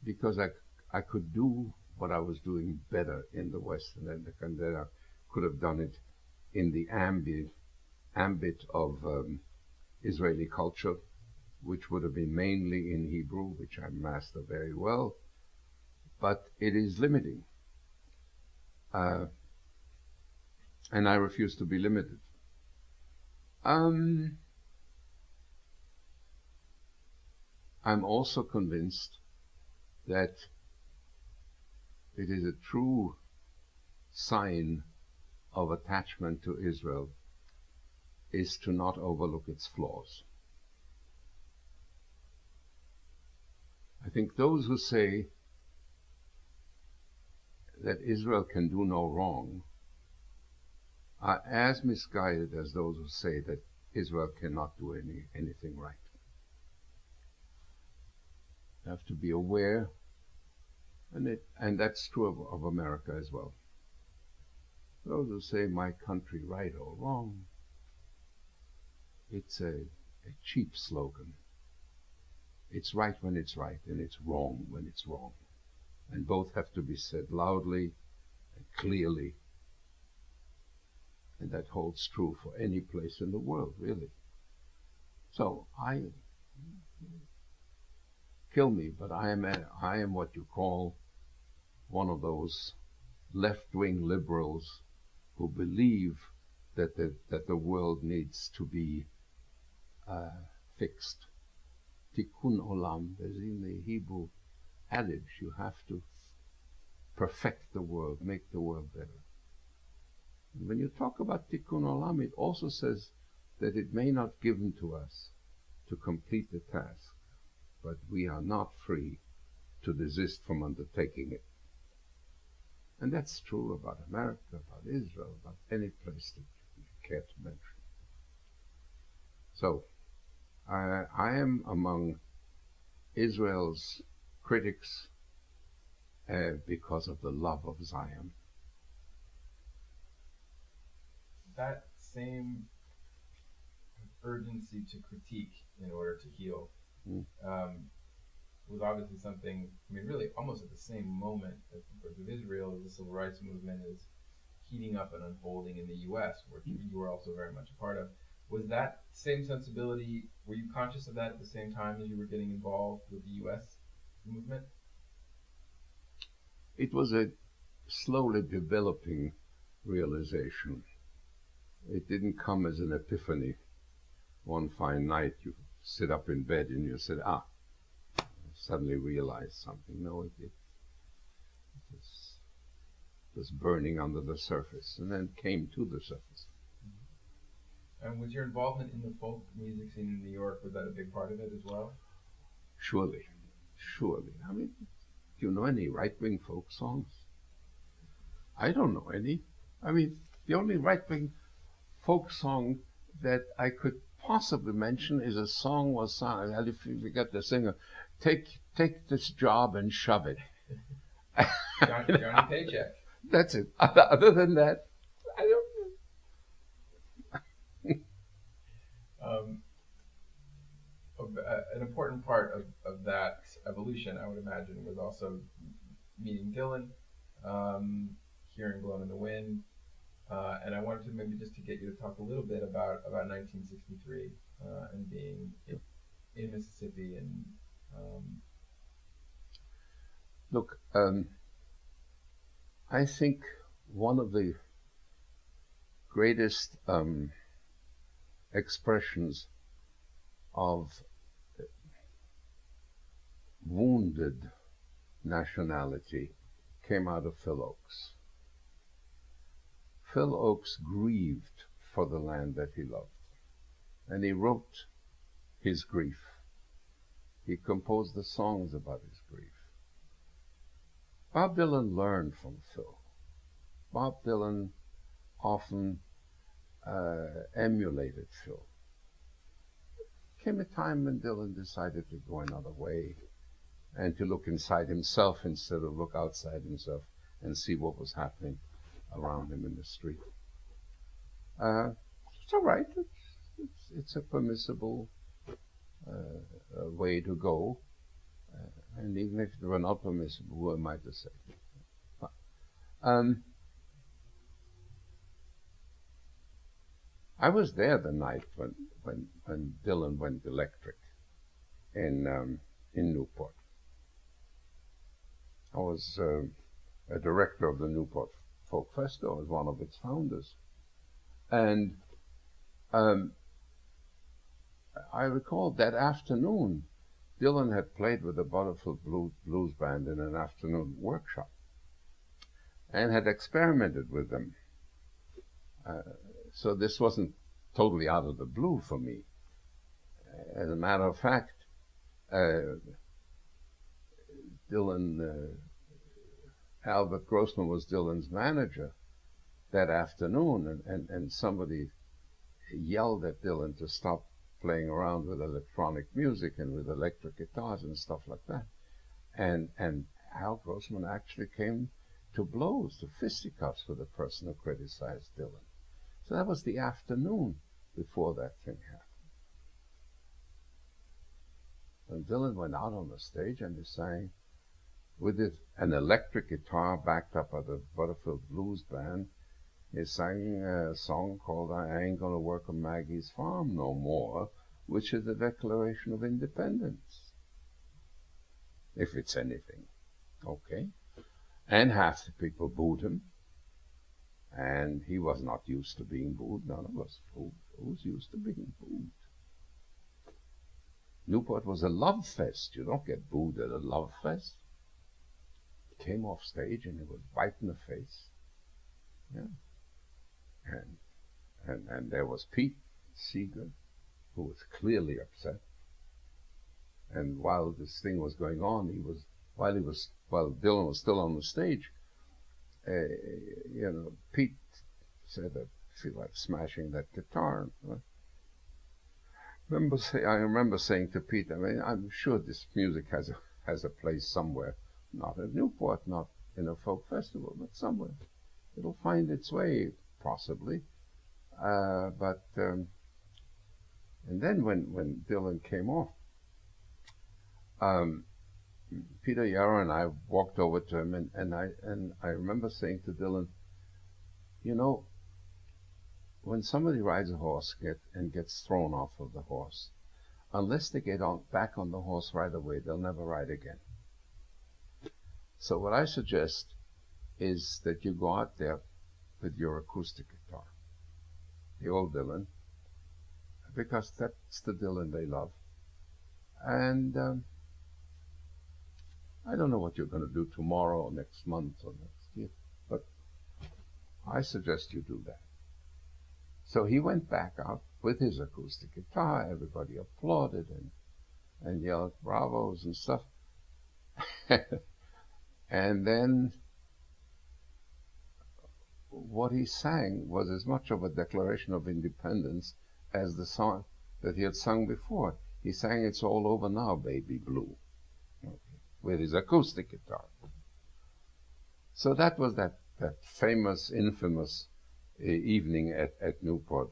because I could do what I was doing better in the West, and then I could have done it in the ambit of Israeli culture, which would have been mainly in Hebrew, which I master very well, but it is limiting. And I refuse to be limited. I'm also convinced that it is a true sign of attachment to Israel is to not overlook its flaws. I think those who say that Israel can do no wrong are as misguided as those who say that Israel cannot do anything right. You have to be aware, and that's true of America as well. Those who say my country right or wrong, it's a cheap slogan. It's right when it's right, and it's wrong when it's wrong. And both have to be said loudly and clearly. And that holds true for any place in the world, really. So kill me, but I am what you call one of those left-wing liberals who believe that the world needs to be fixed. Tikkun olam, as in the Hebrew adage, you have to perfect the world, make the world better. And when you talk about Tikkun olam, it also says that it may not be given to us to complete the task, but we are not free to desist from undertaking it. And that's true about America, about Israel, about any place that you care to mention. So, I am among Israel's critics because of the love of Zion. That same urgency to critique in order to heal was obviously something, I mean, really almost at the same moment as the birth of Israel, as the civil rights movement is heating up and unfolding in the U.S., which you were also very much a part of. Was that same sensibility, were you conscious of that at the same time as you were getting involved with the U.S. movement? It was a slowly developing realization. It didn't come as an epiphany. One fine night you sit up in bed and you said, suddenly realize something. No, it was burning under the surface and then came to the surface. And was your involvement in the folk music scene in New York, was that a big part of it as well? Surely. I mean, do you know any right-wing folk songs? I don't know any. I mean, the only right-wing folk song that I could possibly mention is a song was sung, and if you forget the singer, take this job and shove it. Johnny Paycheck. That's it. Other than that, I don't know. An important part of that evolution, I would imagine, was also meeting Dylan, hearing Blown in the Wind, And I wanted to maybe just to get you to talk a little bit about 1963 and being in Mississippi and Look, I think one of the greatest expressions of wounded nationality came out of Phil Oakes. Phil Oakes grieved for the land that he loved, and he wrote his grief. He composed the songs about his grief. Bob Dylan learned from Phil. Bob Dylan often emulated Phil. Came a time when Dylan decided to go another way and to look inside himself instead of look outside himself and see what was happening around him in the street. It's all right. It's a permissible way to go. And even if it were not permissible, who am I to say? I was there the night when Dylan went electric in Newport. I was a director of the Newport Folk Festival. I was one of its founders. And I recall that afternoon, Dylan had played with the Butterfield Blues Band in an afternoon workshop and had experimented with them. So this wasn't totally out of the blue for me. As a matter of fact, Albert Grossman was Dylan's manager that afternoon, and somebody yelled at Dylan to stop playing around with electronic music and with electric guitars and stuff like that. And Al Grossman actually came to blows, to fisticuffs with the person who criticized Dylan. So that was the afternoon before that thing happened. And Dylan went out on the stage and he sang with an electric guitar backed up by the Butterfield Blues Band. He sang a song called I Ain't Gonna Work on Maggie's Farm No More, which is the Declaration of Independence, if it's anything. Okay? And half the people booed him. And he was not used to being booed. None of us was used to being booed. Newport was a love fest. You don't get booed at a love fest. He came off stage and he was white in the face. Yeah. And there was Pete Seeger, who was clearly upset. And while this thing was going on, while Dylan was still on the stage, Pete said, I feel like smashing that guitar. I remember saying to Pete, I mean, I'm sure this music has a place somewhere, not at Newport, not in a folk festival, but somewhere. It'll find its way, possibly. And then when Dylan came off, Peter Yarrow and I walked over to him, and I remember saying to Dylan, you know, when somebody rides a horse and gets thrown off of the horse, unless they get back on the horse right away, they'll never ride again. So what I suggest is that you go out there with your acoustic guitar, the old Dylan, because that's the Dylan they love. And I don't know what you're going to do tomorrow or next month or next year, but I suggest you do that. So he went back out with his acoustic guitar. Everybody applauded and yelled bravos and stuff. And then what he sang was as much of a declaration of independence as the song that he had sung before. He sang It's All Over Now, Baby Blue, with his acoustic guitar. So that was that famous, infamous evening at Newport,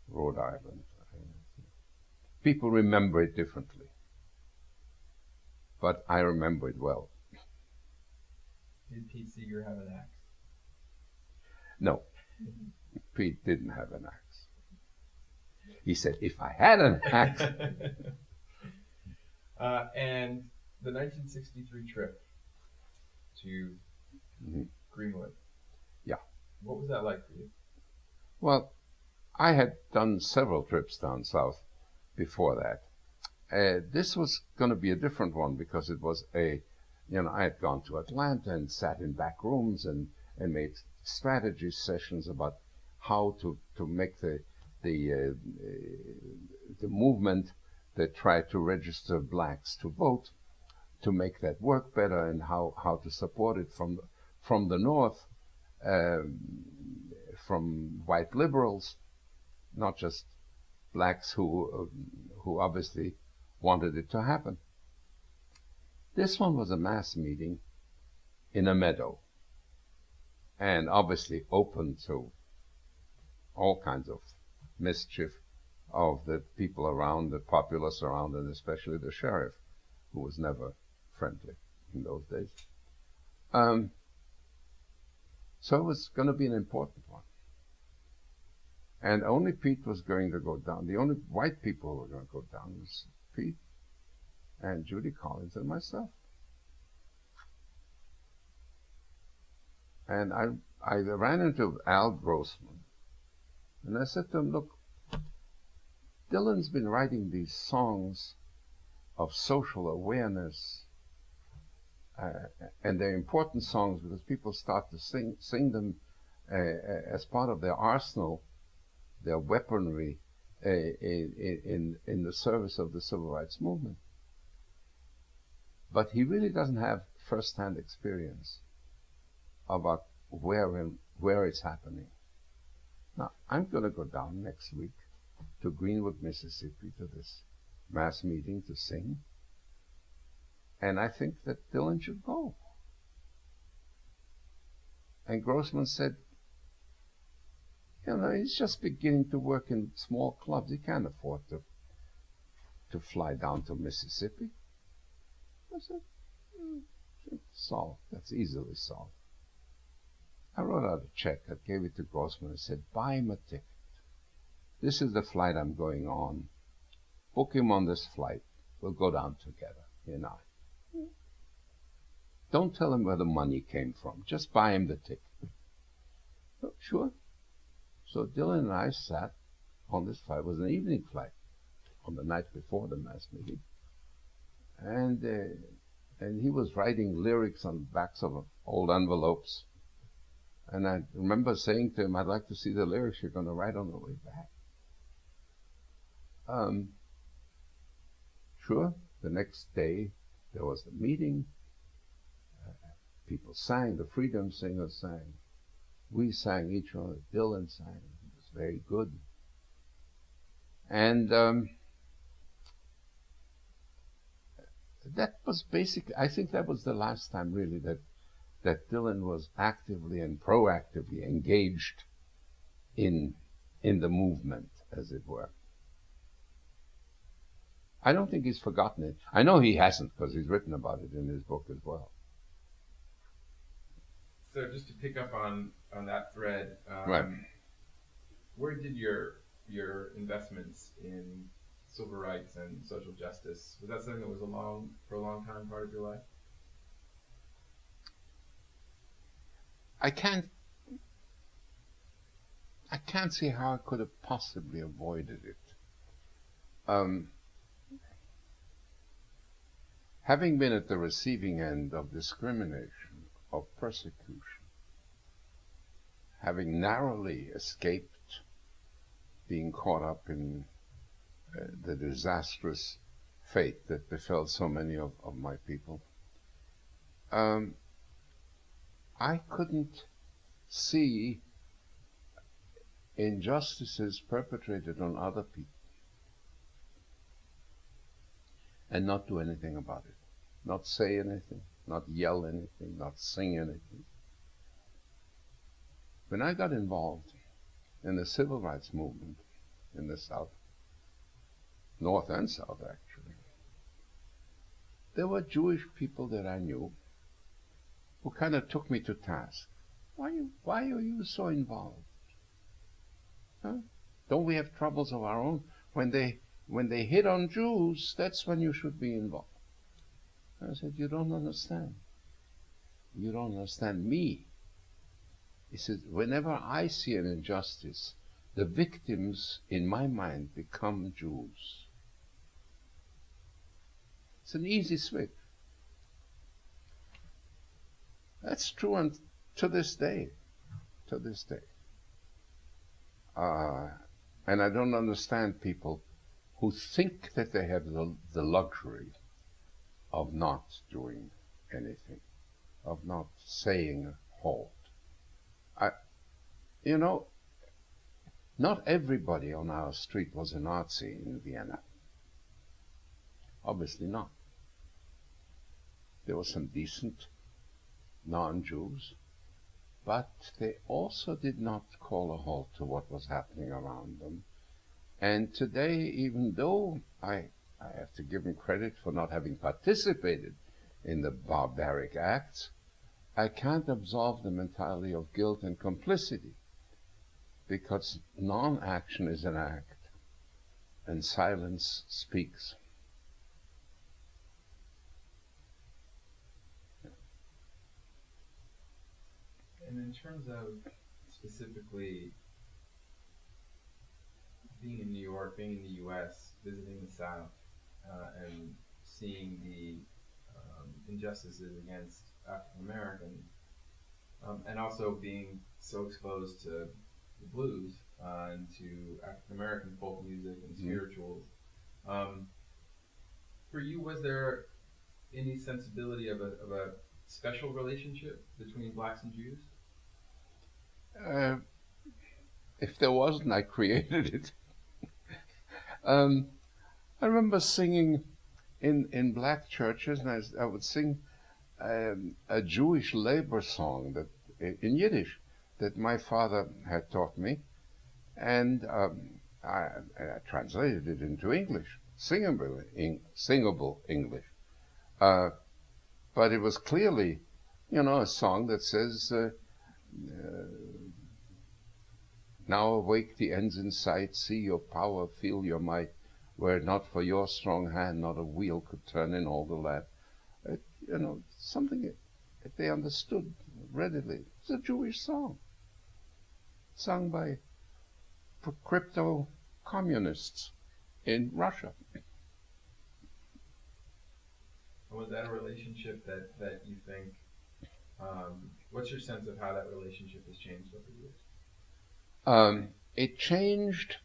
Rhode Island. People remember it differently, but I remember it well. Did Pete Seeger have an axe? No. Pete didn't have an axe. He said, if I had an axe. And the 1963 trip to Greenwood. Yeah. What was that like for you? Well, I had done several trips down south before that. This was going to be a different one because it was I had gone to Atlanta and sat in back rooms and made strategy sessions about how to make the movement that tried to register blacks to vote, to make that work better, and how to support it from the north, from white liberals, not just blacks who obviously wanted it to happen. This one was a mass meeting in a meadow, and obviously open to all kinds of mischief of the people around, the populace around, and especially the sheriff, who was never friendly in those days. So it was going to be an important one. And only Pete was going to go down. The only white people who were going to go down was Pete and Judy Collins and myself. And I ran into Al Grossman, and I said to him, look, Dylan's been writing these songs of social awareness, and they're important songs because people start to sing them as part of their arsenal, their weaponry in the service of the civil rights movement. But he really doesn't have first-hand experience about where it's happening. Now, I'm going to go down next week to Greenwood, Mississippi, to this mass meeting to sing. And I think that Dylan should go. And Grossman said, he's just beginning to work in small clubs. He can't afford to fly down to Mississippi. I said, solved. That's easily solved. I wrote out a check. I gave it to Grossman and said, buy him a ticket. This is the flight I'm going on. Book him on this flight. We'll go down together, he and I. Don't tell him where the money came from. Just buy him the ticket. Oh, sure. So Dylan and I sat on this flight. It was an evening flight on the night before the mass meeting. And he was writing lyrics on the backs of old envelopes. And I remember saying to him, I'd like to see the lyrics you're going to write on the way back. Sure. The next day, there was the meeting. People sang. The Freedom Singers sang. We sang each other. Dylan sang. It was very good. And that was basically, I think that was the last time really that Dylan was actively and proactively engaged in the movement, as it were. I don't think he's forgotten it. I know he hasn't, because he's written about it in his book as well. So just to pick up on that thread, Right. Where did your investments in civil rights and social justice, was that something that was for a long time part of your life? I can't see how I could have possibly avoided it. Having been at the receiving end of discrimination, of persecution, having narrowly escaped being caught up in the disastrous fate that befell so many of my people, I couldn't see injustices perpetrated on other people and not do anything about it, not say anything, not yell anything, not sing anything. When I got involved in the civil rights movement in the South, North and South actually, there were Jewish people that I knew who kind of took me to task. Why are you so involved? Huh? Don't we have troubles of our own? When they hit on Jews, that's when you should be involved. I said, you don't understand. You don't understand me. He said, whenever I see an injustice, the victims in my mind become Jews. It's an easy switch. That's true, and to this day. To this day. And I don't understand people who think that they have the luxury of not doing anything, of not saying a halt. You know, not everybody on our street was a Nazi in Vienna. Obviously not. There were some decent non-Jews, but they also did not call a halt to what was happening around them. And today, even though I have to give them credit for not having participated in the barbaric acts, I can't absolve them entirely of guilt and complicity, because non-action is an act, and silence speaks. And in terms of specifically being in New York, being in the U.S., visiting the South, and seeing the injustices against African Americans, and also being so exposed to the blues and to African American folk music and spirituals, for you, was there any sensibility of a special relationship between blacks and Jews? If there wasn't, I created it. I remember singing in black churches, and I would sing a Jewish labor song that in Yiddish that my father had taught me, and I translated it into English, singable English. But it was clearly, a song that says, now awake, the end's in sight, see your power, feel your might, were it not for your strong hand, not a wheel could turn in all the land. Something that they understood readily. It's a Jewish song, sung by crypto-communists in Russia. Was that a relationship that you think, what's your sense of how that relationship has changed over the years? It changed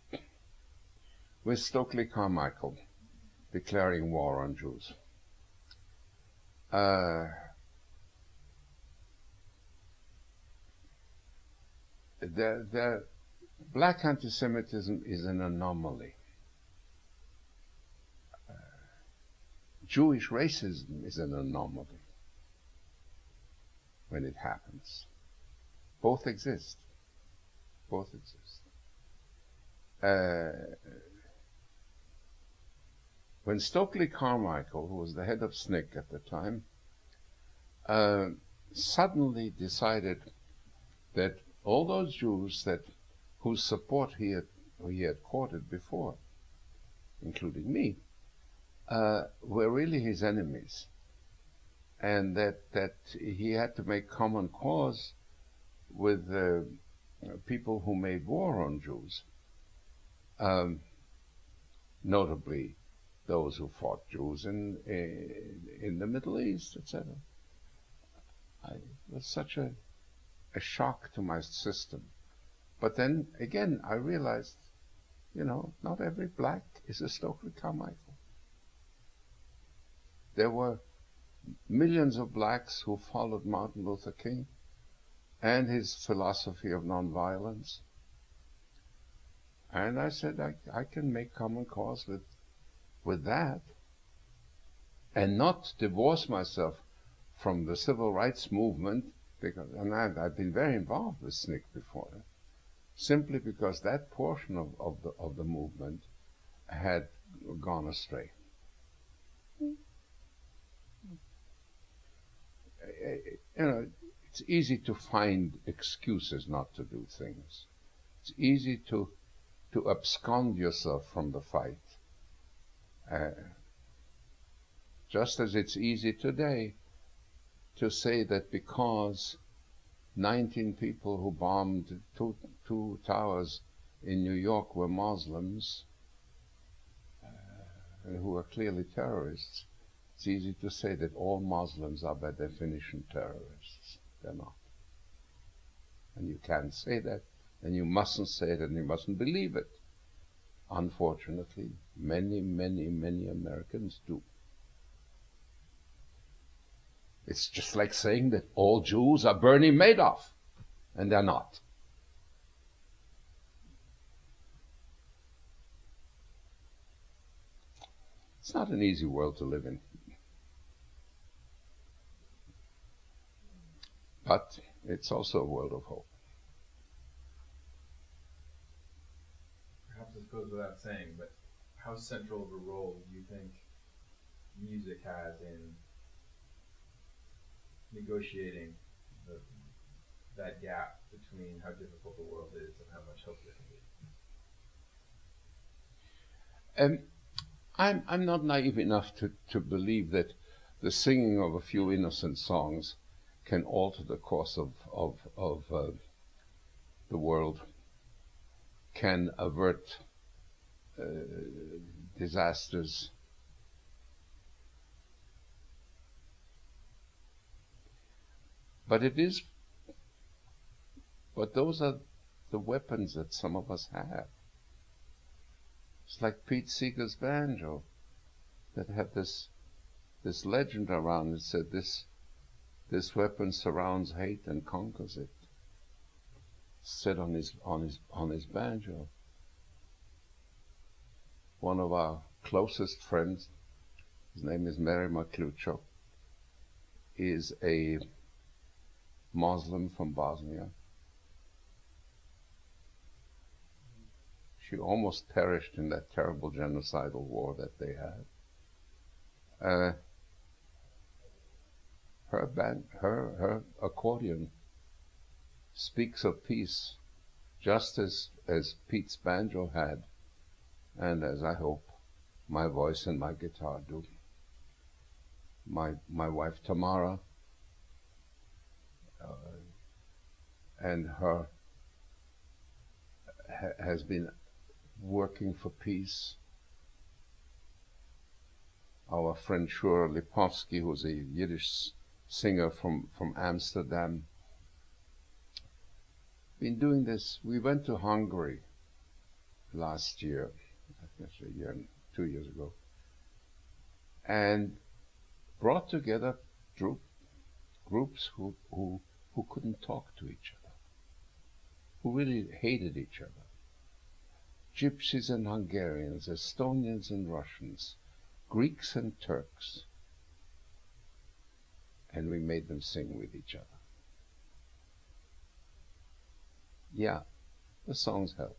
with Stokely Carmichael declaring war on Jews. The black anti-Semitism is an anomaly. Jewish racism is an anomaly when it happens. Both exist. Both exist. When Stokely Carmichael, who was the head of SNCC at the time, suddenly decided that all those Jews whose support he had courted before, including me, were really his enemies, and that he had to make common cause with people who made war on Jews, notably those who fought Jews in the Middle East, etc. It was such a shock to my system. But then again, I realized, not every black is a Stokely Carmichael. There were millions of blacks who followed Martin Luther King and his philosophy of nonviolence. And I said, I can make common cause with that and not divorce myself from the civil rights movement, and I've been very involved with SNCC before, simply because that portion of the movement had gone astray. It's easy to find excuses not to do things. It's easy to to abscond yourself from the fight. Just as it's easy today to say that because 19 people who bombed two towers in New York were Muslims, who are clearly terrorists, it's easy to say that all Muslims are by definition terrorists. They're not. And you can't say that, and you mustn't say it, and you mustn't believe it. Unfortunately, many, many, many Americans do. It's just like saying that all Jews are Bernie Madoff, and they're not. It's not an easy world to live in. But it's also a world of hope. Perhaps this goes without saying, but how central of a role do you think music has in negotiating that gap between how difficult the world is and how much hope there can be? I'm not naive enough to believe that the singing of a few innocent songs can alter the course of the world, can avert disasters. But those are the weapons that some of us have. It's like Pete Seeger's banjo that had this legend around it, said this weapon surrounds hate and conquers it. Said on his banjo. One of our closest friends, his name is Mary Maklucho, is a Muslim from Bosnia. She almost perished in that terrible genocidal war that they had. Her accordion speaks of peace, just as Pete's banjo had, and as I hope my voice and my guitar do. My wife Tamara and her has been working for peace. Our friend Shura Lipovsky, who's a Yiddish singer from Amsterdam, been doing this. We went to Hungary last year, I guess 2 years ago, and brought together groups who couldn't talk to each other, who really hated each other. Gypsies and Hungarians, Estonians and Russians, Greeks and Turks, and we made them sing with each other. Yeah, the songs help.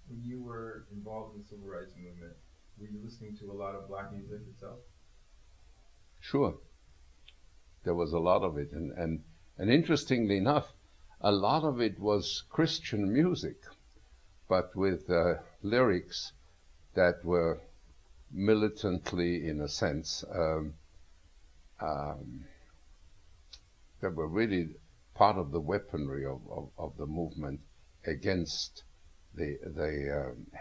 When you were involved in the civil rights movement, were you listening to a lot of black music itself? Sure. There was a lot of it, and interestingly enough, a lot of it was Christian music, but with lyrics that were militantly, in a sense, that were really part of the weaponry of the movement against the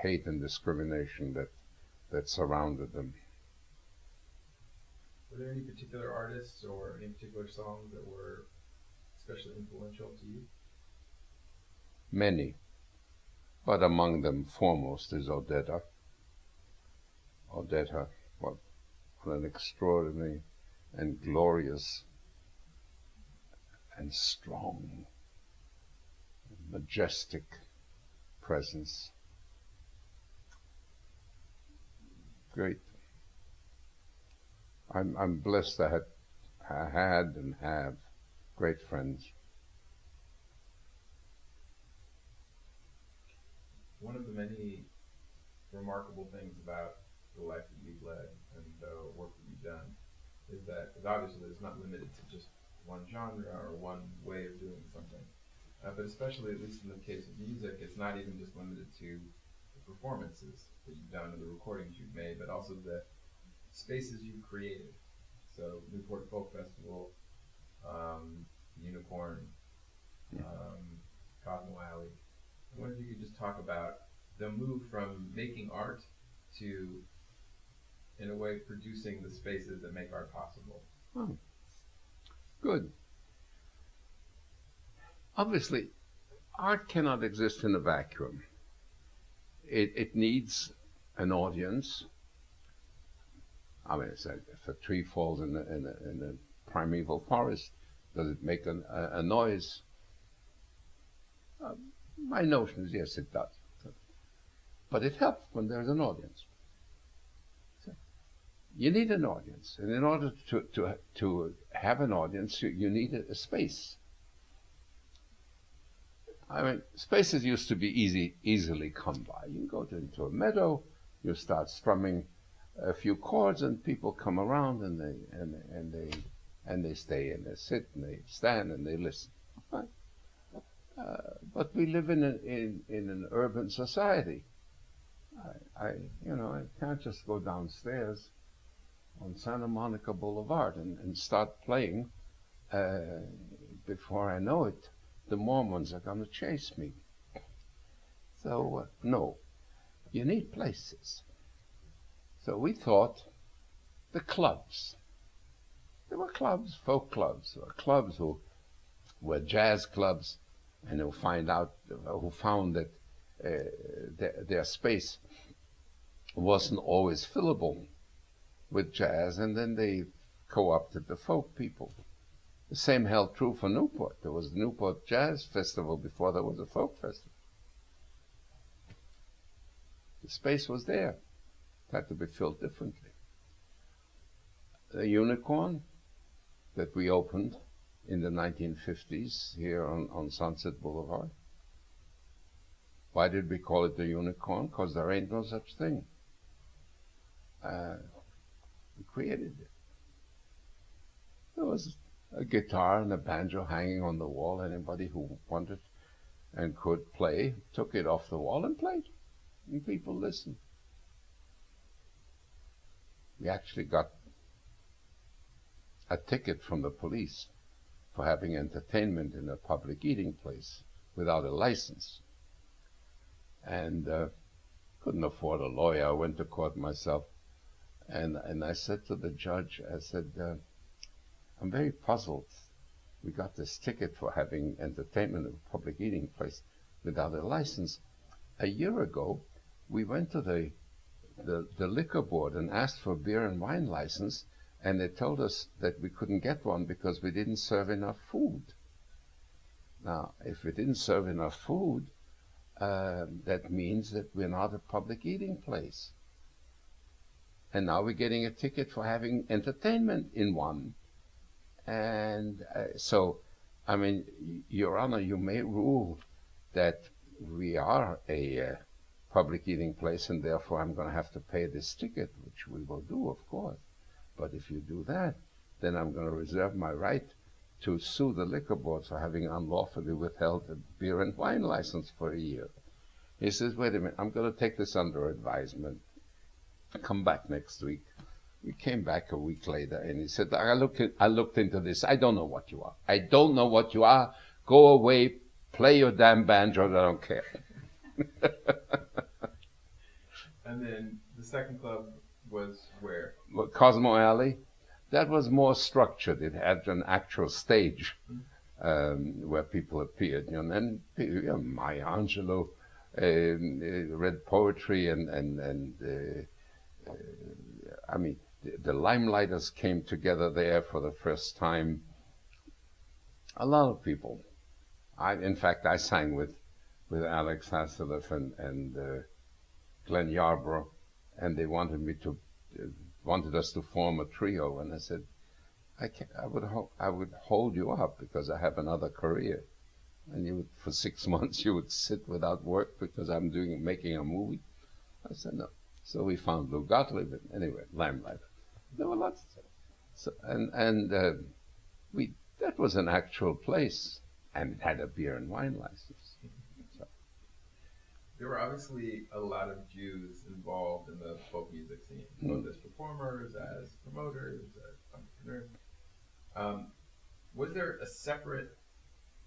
hate and discrimination that surrounded them. Were there any particular artists or any particular songs that were especially influential to you? Many, but among them foremost is Odetta. Odetta, what an extraordinary and glorious and strong, majestic presence. Great. I'm blessed I had and have great friends. One of the many remarkable things about the life that you've led and the work that you've done is that obviously it's not limited to just one genre or one way of doing something. But especially, at least in the case of music, it's not even just limited to the performances that you've done or the recordings you've made, but also the spaces you've created. So Newport Folk Festival, Unicorn, Cosmo Alley. I wonder if you could just talk about the move from making art to, in a way, producing the spaces that make art possible. Oh, good. Obviously, art cannot exist in a vacuum. It needs an audience. I mean, if a tree falls in a primeval forest, does it make a noise? My notion is yes, it does. But it helps when there's an audience. So you need an audience, and in order to have an audience, you need a space. I mean, spaces used to be easily come by. You go into a meadow, you start strumming a few chords, and people come around, and they stay, and they sit, and they stand, and they listen. Right? But we live in an urban society. I can't just go downstairs on Santa Monica Boulevard and start playing. Before I know it, the Mormons are going to chase me. So, no, you need places. So we thought the clubs. There were clubs, folk clubs, or clubs who were jazz clubs, and who found that their space wasn't always fillable with jazz, and then they co-opted the folk people. The same held true for Newport. There was the Newport Jazz Festival before there was a folk festival. The space was there. It had to be filled differently. The Unicorn that we opened in the 1950s here on Sunset Boulevard. Why did we call it the Unicorn? Because there ain't no such thing. We created it. There was a guitar and a banjo hanging on the wall. Anybody who wanted and could play took it off the wall and played, and people listened. We actually got a ticket from the police for having entertainment in a public eating place without a license, and couldn't afford a lawyer. I went to court myself, and I said to the judge, I said, I'm very puzzled. We got this ticket for having entertainment in a public eating place without a license. A year ago, we went to the liquor board and asked for a beer and wine license, and they told us that we couldn't get one because we didn't serve enough food. Now, if we didn't serve enough food, that means that we're not a public eating place. And now we're getting a ticket for having entertainment in one. And so, I mean, Your Honor, you may rule that we are a public eating place, and therefore I'm going to have to pay this ticket, which we will do, of course. But if you do that, then I'm going to reserve my right to sue the liquor board for having unlawfully withheld a beer and wine license for a year. He says, wait a minute, I'm going to take this under advisement. Come back next week. We came back a week later, and he said, I looked into this. I don't know what you are. I don't know what you are. Go away, play your damn banjo, I don't care. And then the second club was where? Cosmo Alley. That was more structured. It had an actual stage where people appeared. And then Maya Angelou read poetry, and I mean, the Limelighters came together there for the first time. A lot of people. In fact, I sang with Alex Hasselhoff and Glenn Yarbrough, and they wanted us to form a trio. And I said, I would hold you up because I have another career. And for 6 months you would sit without work because I'm making a movie. I said no. So we found Lou Gottlieb. Anyway, Limelight. There were lots. So, That was an actual place, and it had a beer and wine license. So, There were obviously a lot of Jews involved in the folk music scene, both as performers, as promoters, as entrepreneurs. Um, was there a separate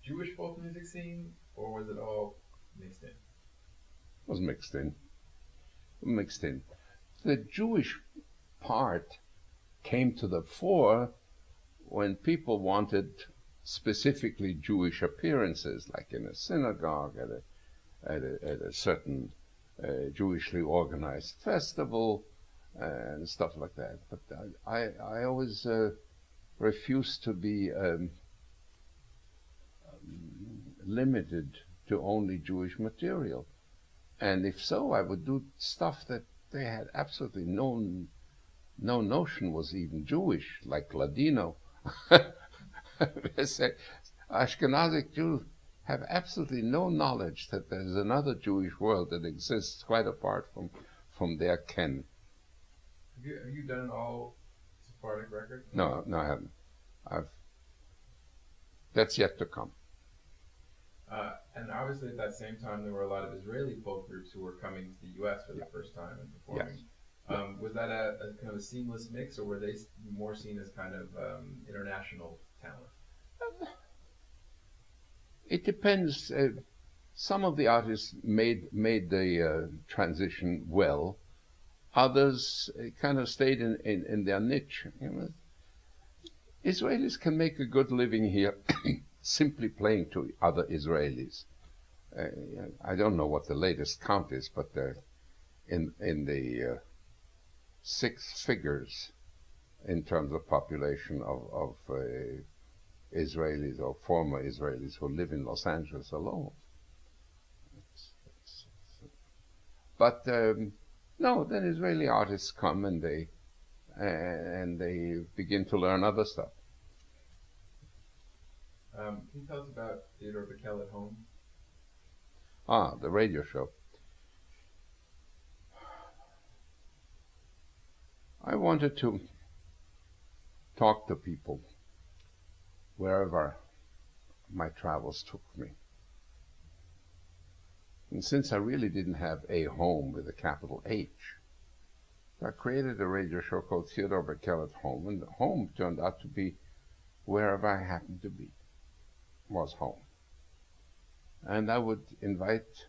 Jewish folk music scene, or was it all mixed in? it was mixed in. Mixed in. The Jewish part came to the fore when people wanted specifically Jewish appearances, like in a synagogue, at a certain Jewishly organized festival, and stuff like that. But I always refused to be limited to only Jewish material. And if so, I would do stuff that they had absolutely no notion was even Jewish, like Ladino. Ashkenazic Jews have absolutely no knowledge that there's another Jewish world that exists quite apart from their ken. Have you done an all Sephardic record? No, I haven't. That's yet to come. And obviously at that same time, there were a lot of Israeli folk groups who were coming to the U.S. for the first time and performing. Yes. Was that a kind of a seamless mix, or were they more seen as kind of international talent? It depends. Some of the artists made the transition well. Others kind of stayed in their niche. You know? Israelis can make a good living here simply playing to other Israelis. I don't know what the latest count is, but in the six figures in terms of population of Israelis or former Israelis who live in Los Angeles alone. But no, then Israeli artists come and they begin to learn other stuff. Can you tell us about Theodore Bikel at home? The radio show. I wanted to talk to people wherever my travels took me. And since I really didn't have a home with a capital H, I created a radio show called Theodore Bikel at Home, and home turned out to be wherever I happened to be, was home. And I would invite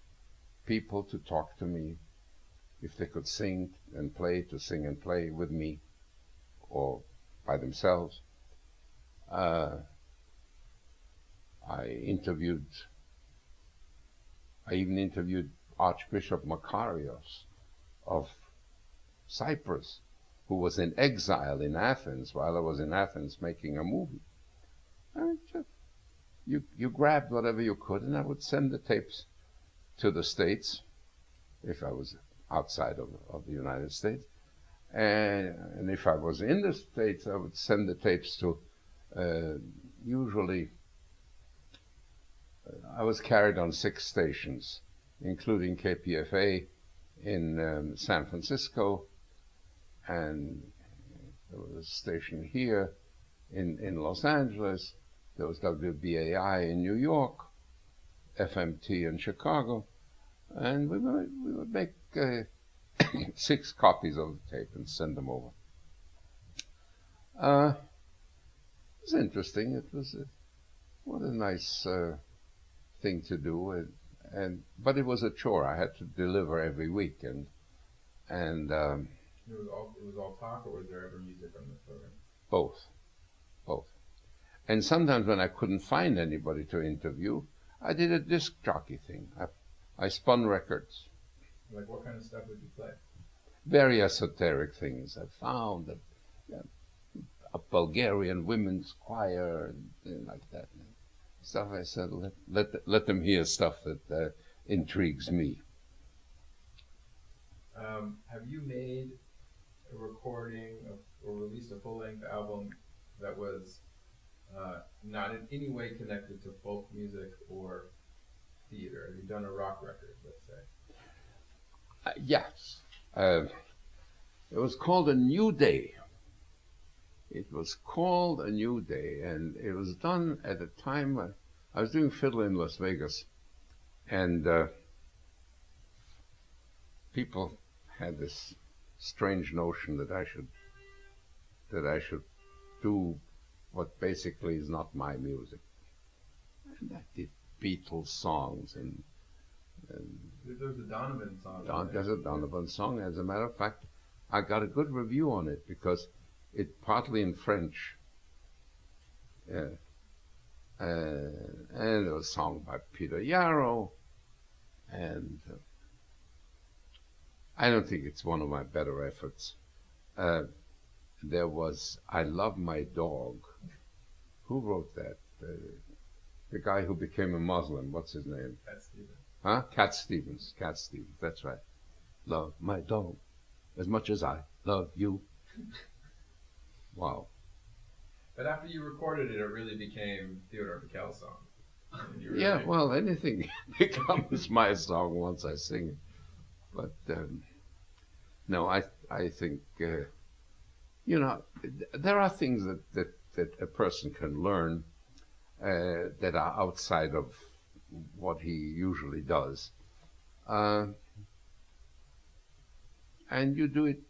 people to talk to me if they could sing and play, to sing and play with me or by themselves. I even interviewed Archbishop Makarios of Cyprus, who was in exile in Athens while I was in Athens making a movie. And you grabbed whatever you could, and I would send the tapes to the States, if I was outside of the United States. And if I was in the States, I would send the tapes to, usually, I was carried on 6 stations, including KPFA in San Francisco, and there was a station here in Los Angeles. There was WBAI in New York, FMT in Chicago, and we would make 6 copies of the tape and send them over. It was interesting. It was what a nice thing to do, but it was a chore. I had to deliver every week, and It was all talk, or was there ever music on the program? both. And sometimes when I couldn't find anybody to interview, I did a disc jockey thing. I spun records. Like, what kind of stuff would you play? Very esoteric things. I found a Bulgarian women's choir and things like that. Stuff I said, let them hear stuff that intrigues me. Have you made a recording or released a full-length album that was not in any way connected to folk music or theater? Have you done a rock record, let's say? Yes. It was called A New Day. It was called A New Day, and it was done at a time when I was doing fiddle in Las Vegas, and people had this strange notion that I should do what basically is not my music. And I did Beatles songs, and There's a Donovan song. there's a Donovan song. As a matter of fact, I got a good review on it because it's partly in French. And it was sung by Peter Yarrow, and I don't think it's one of my better efforts. There was I Love My Dog. Who wrote that? The guy who became a Muslim. What's his name? Cat Stevens. Huh? Cat Stevens. Cat Stevens. That's right. Love my dog as much as I love you. Wow. But after you recorded it, it really became Theodore Bikel's song. Yeah, well, anything becomes my song once I sing it. But no, I think there are things that a person can learn that are outside of what he usually does, and you do it.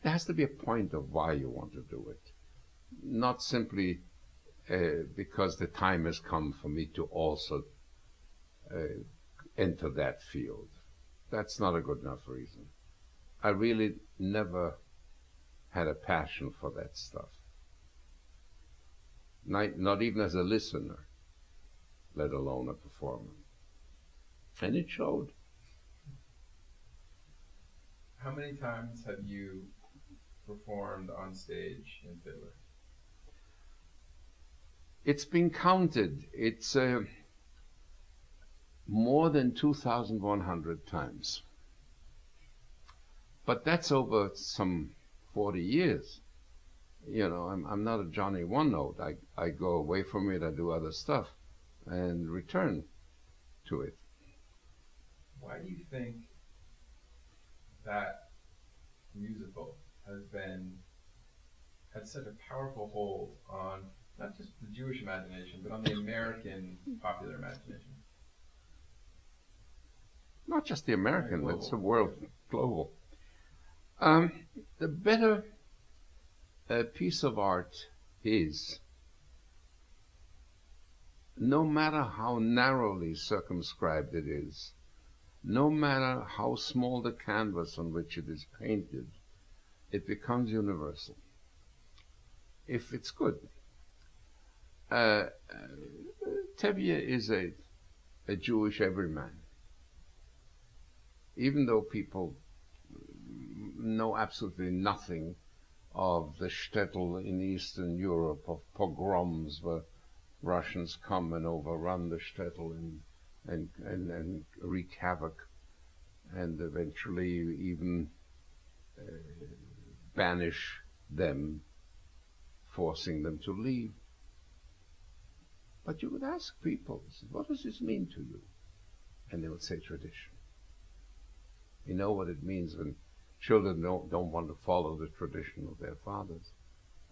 There has to be a point of why you want to do it, not simply because the time has come for me to also enter that field. That's not a good enough reason. I really never had a passion for that stuff. Not even as a listener, let alone a performer. And it showed. How many times have you performed on stage in Fiddler? It's been counted. It's more than 2,100 times. But that's over some 40 years. You know, I'm not a Johnny One Note. I go away from it, I do other stuff, and return to it. Why do you think that musical had such a powerful hold on not just the Jewish imagination, but on the American popular imagination? Not just the American, Global. it's the world, global. The better a piece of art is, no matter how narrowly circumscribed it is, no matter how small the canvas on which it is painted, it becomes universal. If it's good. Tevye is a Jewish everyman. Even though people know absolutely nothing of the shtetl in Eastern Europe, of pogroms where Russians come and overrun the shtetl and wreak havoc, and eventually even banish them, forcing them to leave. But you would ask people, what does this mean to you? And they would say tradition. You know what it means when children don't want to follow the tradition of their fathers.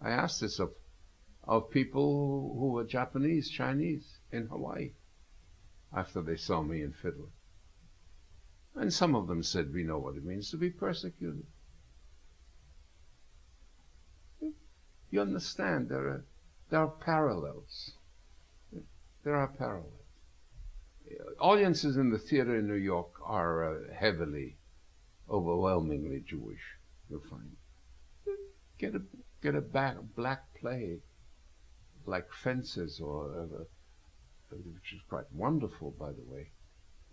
I asked this of people who were Japanese, Chinese in Hawaii after they saw me in Fiddler. And some of them said, we know what it means to be persecuted. You understand, there are parallels. There are parallels. Audiences in the theater in New York are heavily, overwhelmingly Jewish, you'll find. Get a black play like Fences, which is quite wonderful, by the way,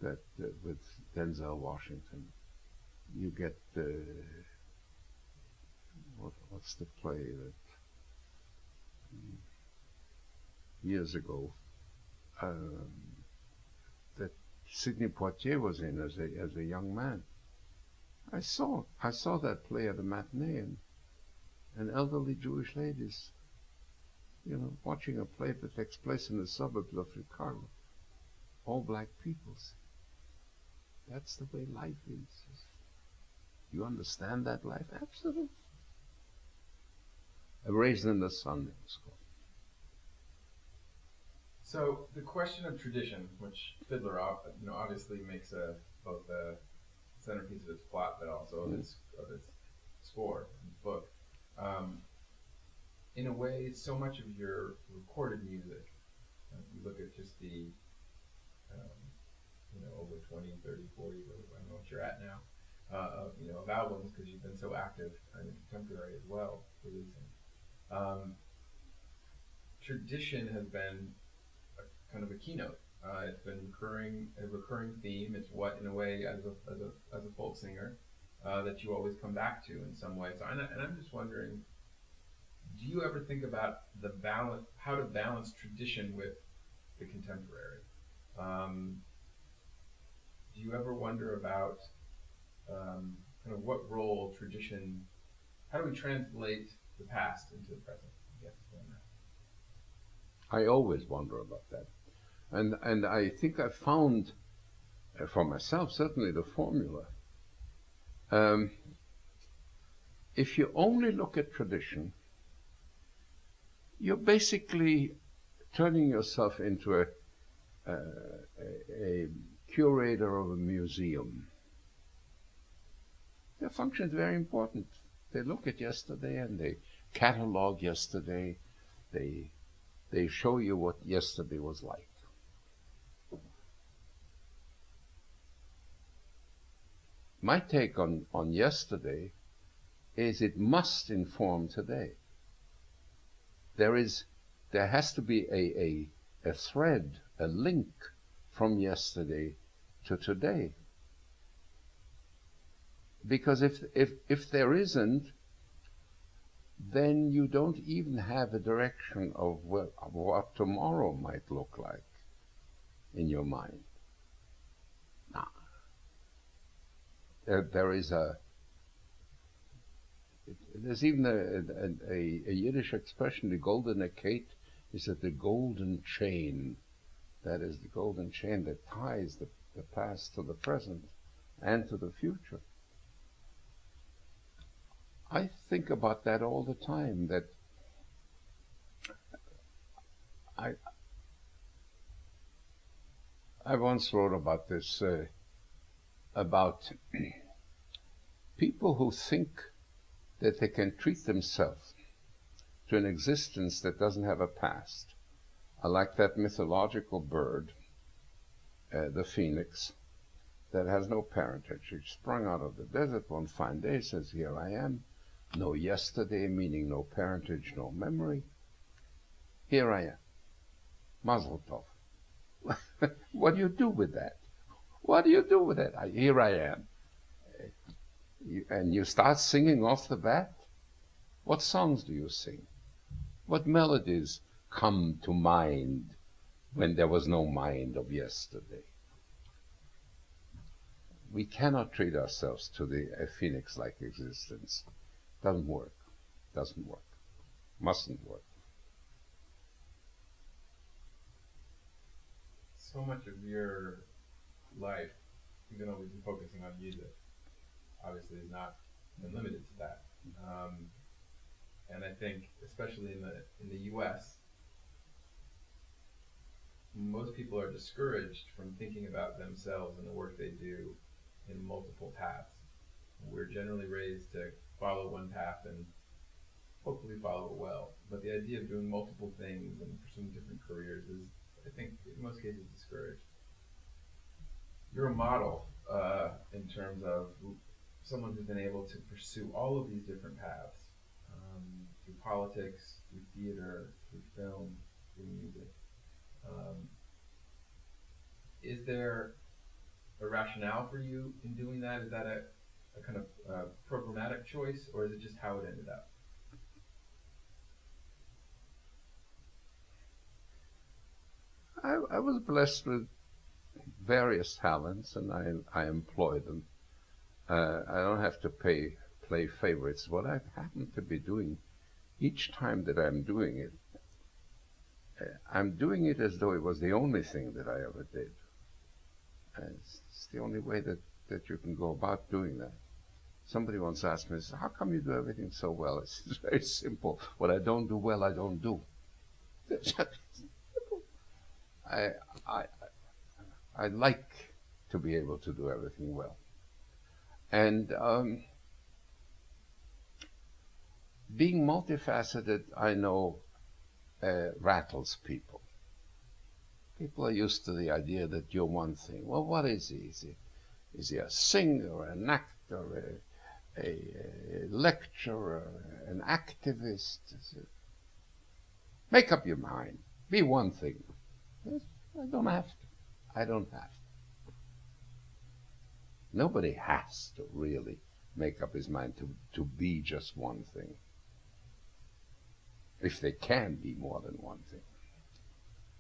that with Denzel Washington. You get what's the play that years ago that Sidney Poitier was in as a young man. I saw that play at a matinee, and elderly Jewish ladies, watching a play that takes place in the suburbs of Chicago. All black peoples. That's the way life is. You understand that life? Absolutely. A Raisin in the Sun, it was called. So the question of tradition, which Fiddler, obviously makes both a centerpiece of its plot, but also of its score, its book. In a way, so much of your recorded music, if you look at just the, over 20, 30, 40, I don't know what you're at now, of albums, because you've been so active in contemporary as well, releasing. Tradition has been kind of a keynote. It's been a recurring theme. It's what, in a way, as a folk singer, that you always come back to in some way. So, and I'm just wondering, do you ever think about how to balance tradition with the contemporary? Do you ever wonder about kind of what role tradition? How do we translate the past into the present? I guess is what I'm asking. I always wonder about that. And I think I found, for myself, certainly the formula. If you only look at tradition, you're basically turning yourself into a curator of a museum. Their function is very important. They look at yesterday and they catalog yesterday. They show you what yesterday was like. My take on yesterday is it must inform today. There has to be a thread, a link from yesterday to today. Because if there isn't, then you don't even have a direction of what tomorrow might look like in your mind. Nah. There's even a Yiddish expression, the goldene Kette, is that the golden chain, that is the golden chain that ties the past to the present and to the future. I think about that all the time, that I once wrote about this, about people who think that they can treat themselves to an existence that doesn't have a past. I like that mythological bird, the phoenix, that has no parentage. It sprung out of the desert one fine day, says, here I am. No yesterday, meaning no parentage, no memory. Here I am. Mazel tov. What do you do with that? What do you do with that? Here I am. And you start singing off the bat? What songs do you sing? What melodies come to mind when there was no mind of yesterday? We cannot treat ourselves to a phoenix-like existence. Doesn't work. Doesn't work. Mustn't work. So much of your life, even though we've been focusing on music, obviously is not limited to that. And I think, especially in the U.S., most people are discouraged from thinking about themselves and the work they do in multiple paths. We're generally raised to follow one path and hopefully follow it well. But the idea of doing multiple things and pursuing different careers is, I think, in most cases, discouraged. You're a model in terms of someone who's been able to pursue all of these different paths, through politics, through theater, through film, through music. Is there a rationale for you in doing that? Is that a kind of programmatic choice, or is it just how it ended up? I was blessed with various talents, and I employ them. I don't have to play favorites. What I happen to be doing each time that I'm doing it as though it was the only thing that I ever did. And it's the only way that you can go about doing that. Somebody once asked me, how come you do everything so well? It's very simple. What I don't do well, I don't do. I, I, I like to be able to do everything well. And being multifaceted, I know, rattles people. People are used to the idea that you're one thing. Well, what is he? Is he a singer, an actor, a lecturer, an activist? Make up your mind. Be one thing. I don't have to. I don't have to. Nobody has to really make up his mind to be just one thing. If they can be more than one thing.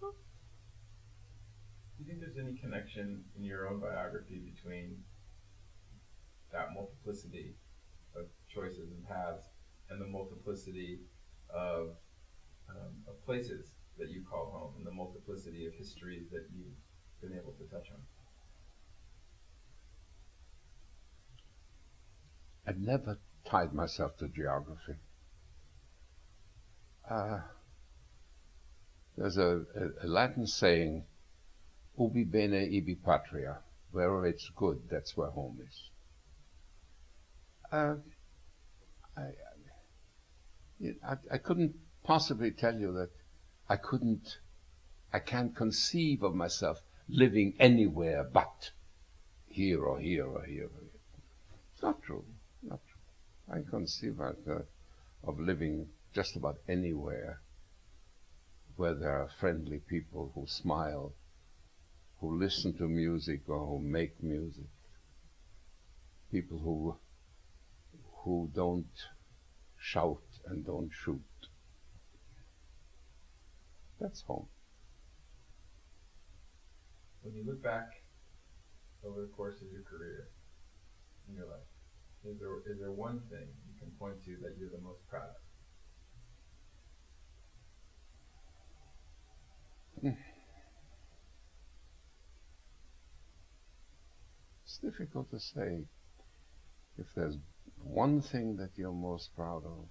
Do you think there's any connection in your own biography between that multiplicity of choices and paths and the multiplicity of places that you call home and the multiplicity of histories that you've been able to touch on? I've never tied myself to geography. There's a Latin saying, ubi bene ibi patria. Wherever it's good, that's where home is. I couldn't possibly tell you that I can't conceive of myself living anywhere but here or here or here or here. It's not true. Not true. I conceive of living just about anywhere where there are friendly people who smile, who listen to music or who make music, people who don't shout and don't shoot. That's home. When you look back over the course of your career in your life, is there one thing you can point to that you're the most proud of? It's difficult to say if there's one thing that you're most proud of.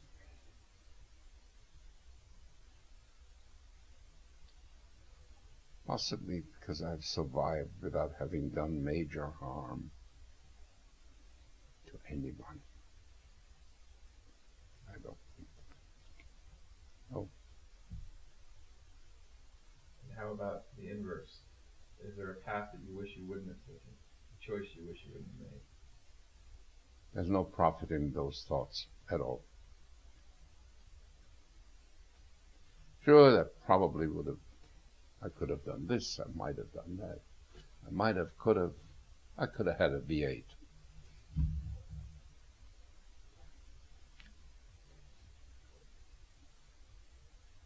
Possibly because I've survived without having done major harm to anyone. I don't think. No. And how about the inverse? Is there a path that you wish you wouldn't have taken? A choice you wish you wouldn't have made? There's no profit in those thoughts at all. Sure, that probably I could have done this, I might have done that. I could have had a V8.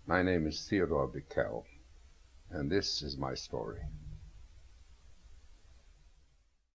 My name is Theodore Bikel, and this is my story.